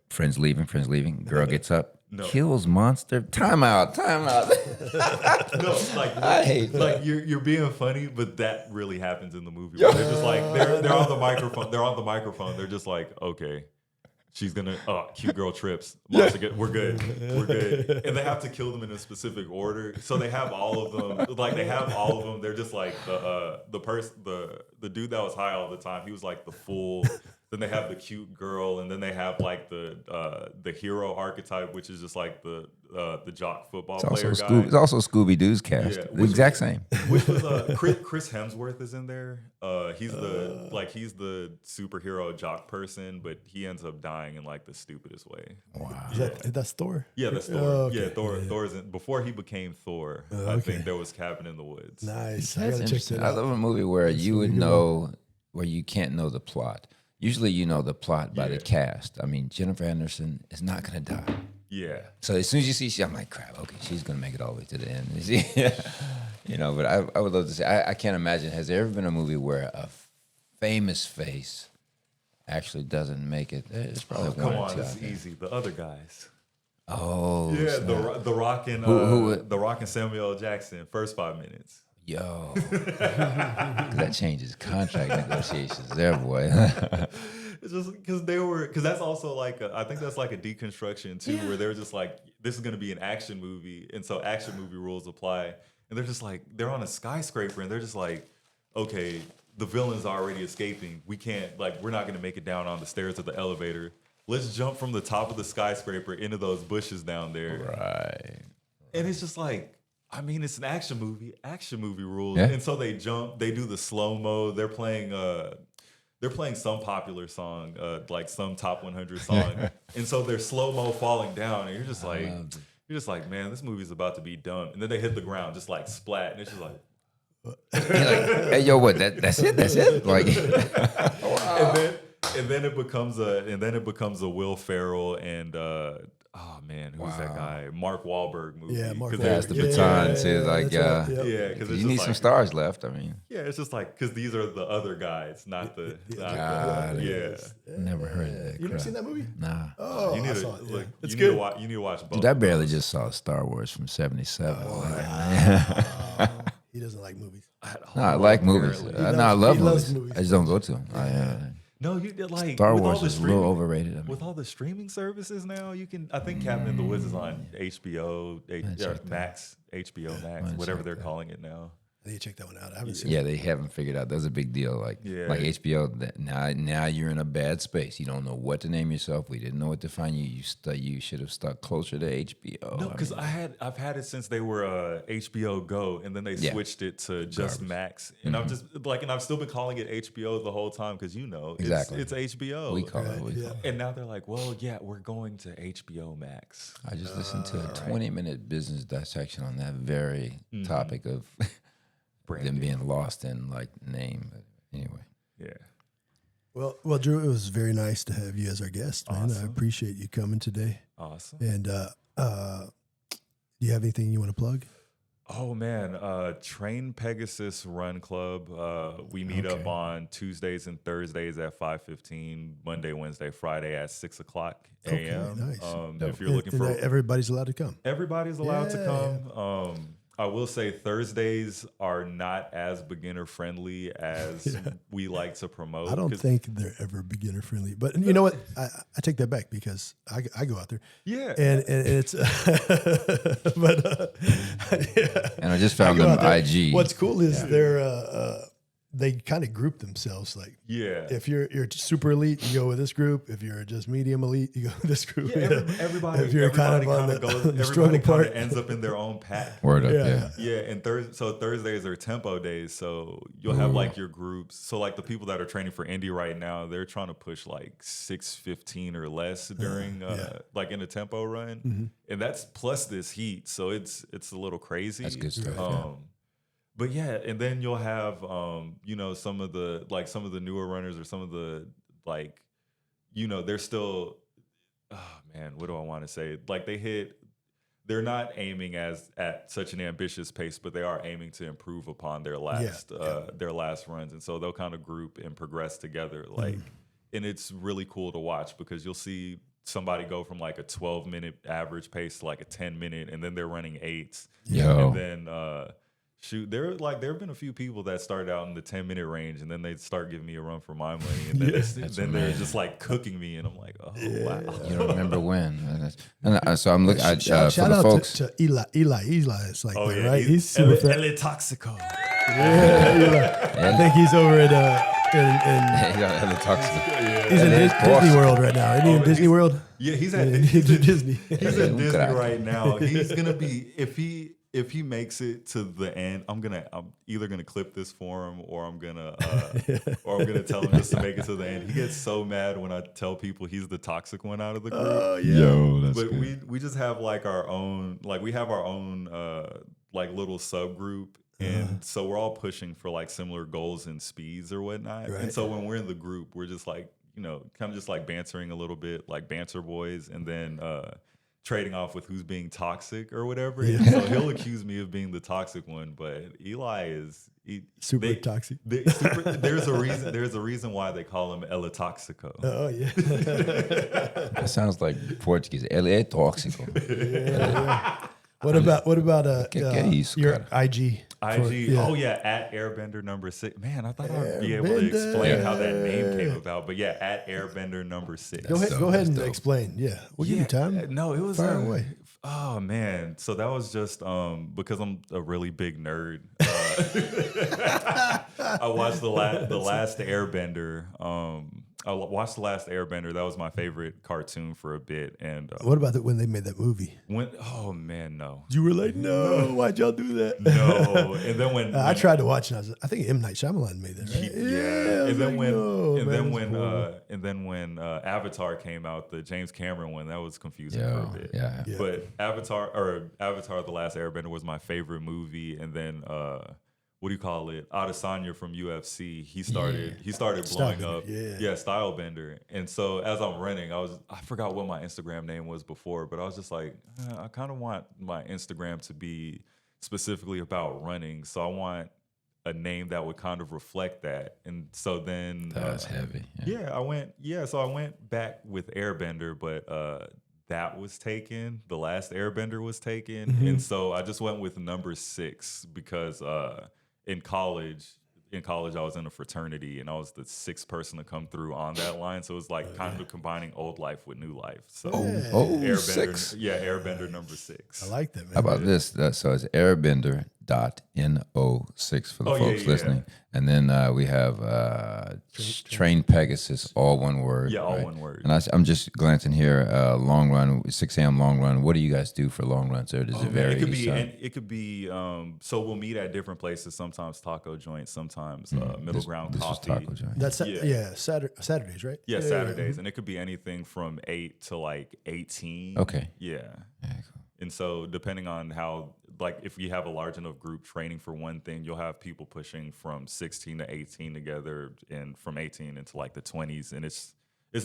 Friend's leaving. Girl gets up, kills monster. Time out. No, like I hate like you're being funny, but that really happens in the movie. Where they're just like they're on the microphone. They're on the microphone. They're just like, okay, she's gonna cute girl trips. Monster we're good. And they have to kill them in a specific order. So they have all of them. Like they have all of them. They're just like the dude that was high all the time. He was like the fool. Then they have the cute girl, and then they have like the hero archetype, which is just like the jock football player guy. It's also Scooby Doo's cast. Yeah, The exact same. Which was Chris Hemsworth is in there. He's the superhero jock person, but he ends up dying in like the stupidest way. Wow. That's Thor? Yeah, that's Thor. Okay. Yeah, Thor's in, before he became Thor. I think there was Cabin in the Woods. Nice. That's I gotta check interesting. that I out. love a movie where you would know, where you can't know the plot. Usually you know the plot by the cast. I mean, Jennifer Anderson is not going to die. Yeah. So as soon as you see, I'm like, crap, okay, she's going to make it all the way to the end. You know, but I would love to say, I can't imagine, has there ever been a movie where a famous face actually doesn't make it? It's probably one Come or on, two it's out there. easy. The other guys. Oh. Yeah, snap. the Rock and Who- Rock and Samuel L. Jackson. First 5 minutes. Yo. That changes contract negotiations there, boy. It's just because that's also like I think that's like a deconstruction too, where they're just like, this is going to be an action movie, and so action movie rules apply, and they're just like, they're on a skyscraper, and they're just like, okay, the villain's already escaping, we're not going to make it down on the stairs of the elevator, let's jump from the top of the skyscraper into those bushes down there, Right. and it's just like, I mean, it's an action movie rules, Yeah. and so they jump, they do the slow mo, they're playing some popular song, like some top 100 song, and so they're slow mo falling down, and you're just like, man, this movie's about to be dumb. And then they hit the ground, just like splat, and it's just like, You're like, hey, yo, what? That's it. Like, and then it becomes a Will Ferrell and oh man, who's that guy? Mark Wahlberg movie. Yeah, Mark 'Cause Wahlberg. pass the baton to like, that's right. Yep. yeah, because you need some stars left. I mean, Yeah, it's just like, because these are the other guys, not the Got it. yeah. never heard of that. You never crap. seen that movie? Nah. Oh, You I need saw to it. look. It's You good. need to watch both. Dude, I of barely those. just saw Star Wars from '77. He doesn't like movies. No, I like movies. Apparently. No, I love he loves movies. movies. I just don't go to them. No, you did like Star with all Wars the is a little streaming- overrated. I mean, With all the streaming services now, you can. I think Cabin in the Woods is on HBO, Max, HBO Max, Might whatever check they're that. calling it now. I need to check that one out. I haven't seen it. yeah, they haven't figured out. That's a big deal. Like HBO. Now you're in a bad space. You don't know what to name yourself. We didn't know what to find you. You should have stuck closer to HBO. No, because I've had it since they were HBO Go, and then they switched it to just Max, and I'm just like, and I've still been calling it HBO the whole time because Exactly. it's HBO. We call it. Yeah. And now they're like, well, yeah, we're going to HBO Max. I just listened to a 20-minute business dissection on that very topic of them being lost in like name. But anyway, Yeah. Well, Drew, it was very nice to have you as our guest, man. I appreciate you coming today. Awesome. And do you have anything you want to plug? Oh man, Train Pegasus Run Club. We meet up on Tuesdays and Thursdays at 5:15, Monday, Wednesday, Friday at 6 o'clock a.m. Okay, nice. If you're looking for, everybody's allowed to come. everybody's allowed to Yeah. come. I will say Thursdays are not as beginner friendly as we like to promote. I don't 'cause- think they're ever beginner friendly, but you know what? I take that back because I go out there. Yeah. And it's but yeah. and I just I found go them out there. IG. What's cool is they kind of group themselves. Like Yeah. if you're super elite, you go with this group. If you're just medium elite, you go with this group. Yeah, everybody, If you're kind of on everybody the, goes, on the everybody struggle kind part, of ends up in their own pack. Word up, Yeah. yeah. Yeah, and Thursdays are tempo days, so you'll have like your groups. So like the people that are training for Indy right now, they're trying to push like 6:15 or less during like in a tempo run, and that's plus this heat, so it's a little crazy. That's good stuff. But yeah, and then you'll have some of the newer runners or some of the they're still, oh man, what do I want to say? Like they hit they're not aiming at such an ambitious pace, but they are aiming to improve upon their last runs, and so they'll kind of group and progress together, like, and it's really cool to watch because you'll see somebody go from like a 12-minute average pace to like a 10-minute, and then they're running 8s, and then there have been a few people that started out in the 10-minute range, and then they start giving me a run for my money, and then they're just like cooking me, and I'm like, oh wow. You don't remember when? And so I'm looking. Shout for the out folks. to Eli. It's like that, Yeah, right? He's super fat. El Toxico. I think he's over at he's in Disney World right now. Isn't he in Disney World? Yeah, he's at Disney. He's at Disney right now. He's gonna be if he makes it to the end. I'm either gonna clip this for him, or I'm gonna tell him just to make it to the end. He gets so mad when I tell people he's the toxic one out of the group. Oh yeah. Yo, that's But good. we just have like our own, like we have our own like little subgroup. And so we're all pushing for like similar goals and speeds or whatnot. Right. And so when we're in the group, we're just like, kind of just like bantering a little bit, like banter boys, and then trading off with who's being toxic or whatever. And so he'll accuse me of being the toxic one, but Eli is Super toxic. There's a reason why they call him El Toxico. Oh yeah. That sounds like Portuguese. Ele é tóxico. What about isso, your cara. IG? Oh yeah, at Airbender number 6. Man, I thought I'd be able to explain how that name came about, but yeah, at Airbender number 6. Go ahead and explain. Yeah, we'll give you time. No, it was fire away. Oh man, so that was just because I'm a really big nerd. I watched the last Airbender. I watched The Last Airbender. That was my favorite cartoon for a bit. And What about when they made that movie? Oh man, no. You were like, no, why'd y'all do that? No. And then when I tried to watch it, I think M. Night Shyamalan made that, right? Yeah. And then when Avatar came out, the James Cameron one, that was confusing for a bit. Yeah. But Avatar, The Last Airbender was my favorite movie. And then what do you call it? Adesanya from UFC. He started blowing up. Yeah, Stylebender. And so as I'm running, I forgot what my Instagram name was before, but I was just like, I kind of want my Instagram to be specifically about running. So I want a name that would kind of reflect that. And so then That's heavy. So I went back with Airbender, but that was taken. The Last Airbender was taken. Mm-hmm. And so I just went with number 6 because in college I was in a fraternity, and I was the 6th person to come through on that line. So it was like kind of combining old life with new life. So Airbender, 6. Yeah, Airbender number 6. I like that, man. How about this? So it's Airbender.no6 for the folks listening. And then we have Train Pegasus, all one word. Yeah, all right? one word. And I'm just glancing here, long run, 6 a.m. long run. What do you guys do for long runs? Or does it vary? It could be. So we'll meet at different places. Sometimes taco joints. Sometimes middle ground this coffee. Was taco joint. That's Saturdays, right? Yeah, Saturdays, and it could be anything from 8 to like 18. Okay. Yeah. Cool. And so depending on how, like, if you have a large enough group training for one thing, you'll have people pushing from 16 to 18 together, and from 18 into like the 20s. And it's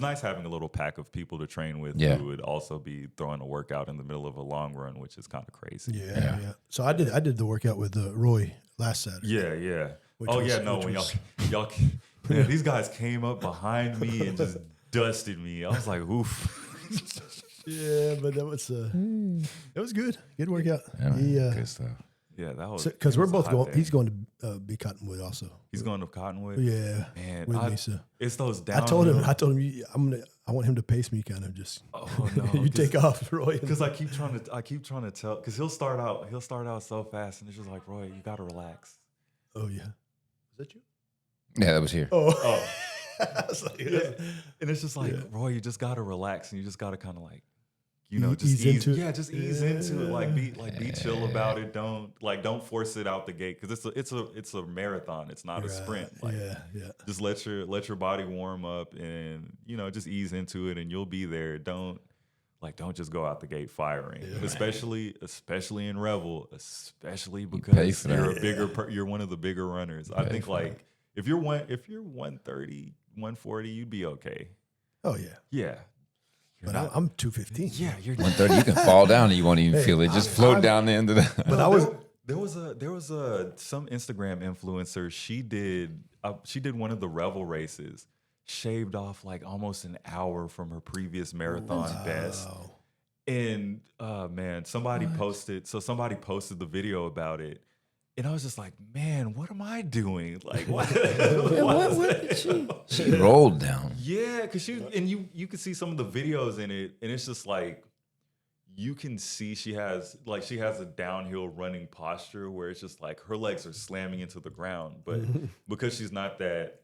nice having a little pack of people to train with who would also be throwing a workout in the middle of a long run, which is kind of crazy. Yeah. So I did the workout with Roy last Saturday. Yeah. When y'all man, these guys came up behind me and just dusted me. I was like, oof. Yeah, but that was good. Good workout. Good stuff. Yeah, that was because we're both going. He's going to be Cottonwood also. He's going to Cottonwood. Yeah, man. with me, so. It's those down. I told him. I want him to pace me, kind of just. Oh no! You take off, Roy. Because I keep trying to tell. Because he'll start out so fast, and it's just like, Roy, you got to relax. Oh yeah, is that you? Yeah, that was here. Oh. And it's just like, Roy, you just gotta relax, and you just gotta kind of like, just ease into it. Yeah, just ease into it. Like be chill about it. Don't force it out the gate, because it's a marathon. It's not a sprint. Like, just let your body warm up, and just ease into it, and you'll be there. Don't just go out the gate firing, especially in Revel, especially because you're one of the bigger runners. I think like if you're 130, 140, you'd be okay. Oh yeah. Yeah. but I'm 215. Yeah, you're 130, you can fall down and you won't even feel it. Just float down the end of the. But I was there was some Instagram influencer. She did one of the Revel races, shaved off like almost an hour from her previous marathon best. And man, somebody posted the video about it. And I was just like, man, what am I doing? Like, what? She rolled down. Yeah, because you can see some of the videos in it, and it's just like you can see she has a downhill running posture where it's just like her legs are slamming into the ground, but because she's not that.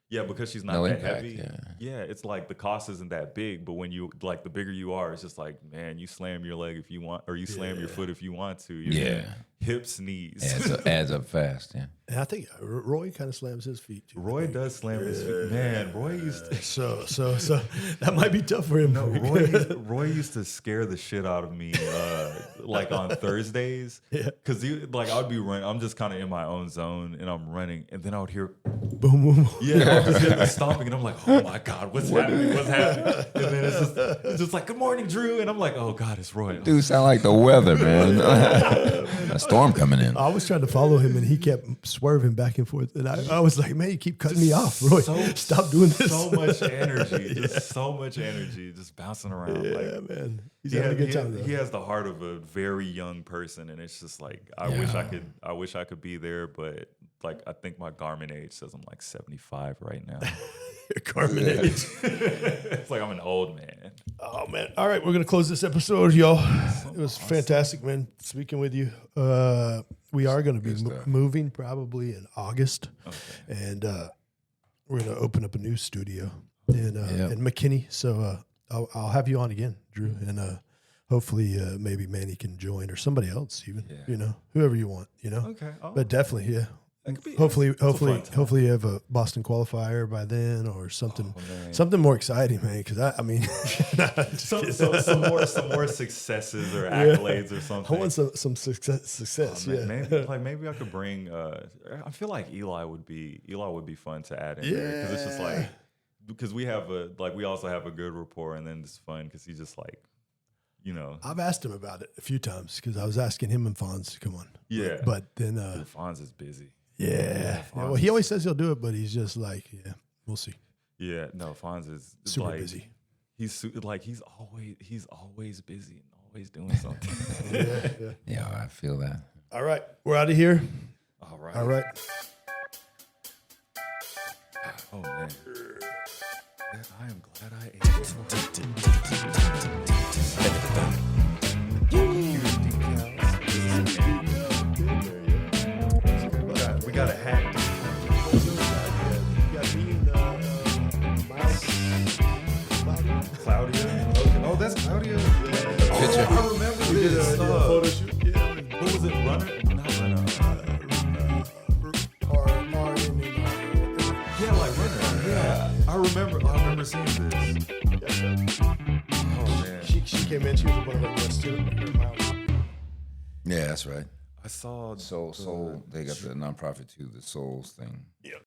Because she's not that impact, heavy. Yeah, it's like the cost isn't that big, but when you like the bigger you are, it's just like, man, you slam your leg if you want, or you slam your foot if you want to. Hips, knees. Adds up fast, yeah. And I think Roy kind of slams his feet too. Roy does slam his feet. Man, Roy used to. So that might be tough for him. No, Roy used to scare the shit out of me, like on Thursdays, because I'd be running. I'm just kind of in my own zone, and I'm running, and then I would hear boom, boom. Yeah, I'm just hearing the stomping, and I'm like, oh my god, what's happening? What's happening? And then it's just like, good morning, Drew, and I'm like, oh god, it's Roy. Dude, sound like the weather, man. A storm coming in. I was trying to follow him, and he kept swerving back and forth, and I was like, man, you keep cutting me off, Roy. Stop doing this. So much energy, just bouncing around. Yeah, man. He's having a good time. He has the heart of a very young person, and it's just like I wish I could be there, but like I think my Garmin age says I'm like 75 right now. Your Garmin age. It's like I'm an old man. Oh man! All right, we're gonna close this episode, y'all. It was fantastic, man. Speaking with you, we are gonna be moving probably in August, and we're gonna open up a new studio in McKinney. So I'll have you on again, Drew, and hopefully maybe Manny can join or somebody else, even whoever you want, Okay, but definitely, yeah. Hopefully you have a Boston qualifier by then or something more exciting, man. Because I mean, some more successes or accolades or something. I want some success. Oh, man, maybe I could bring. I feel like Eli would be fun to add in there because it's just like because we also have a good rapport, and then it's fun because he's just like. I've asked him about it a few times because I was asking him and Fonz to come on. Yeah, but then Fonz is busy. Yeah. Well, he always says he'll do it, but he's just like, we'll see. Yeah, no, Fonz is super busy. He's always busy and always doing something. Yeah, I feel that. All right, we're out of here. All right. Oh man, I am glad I ate it. We got a hat. Claudia. Oh, that's Claudia. Picture. I remember this. Photo shoot. What was it? Runner? Not Runner. Yeah, like Runner. Yeah. I remember seeing this. Oh man. She came in. She was one of our guests too. Yeah, that's right. I saw Soul. They got the nonprofit too, the Souls thing. Yeah.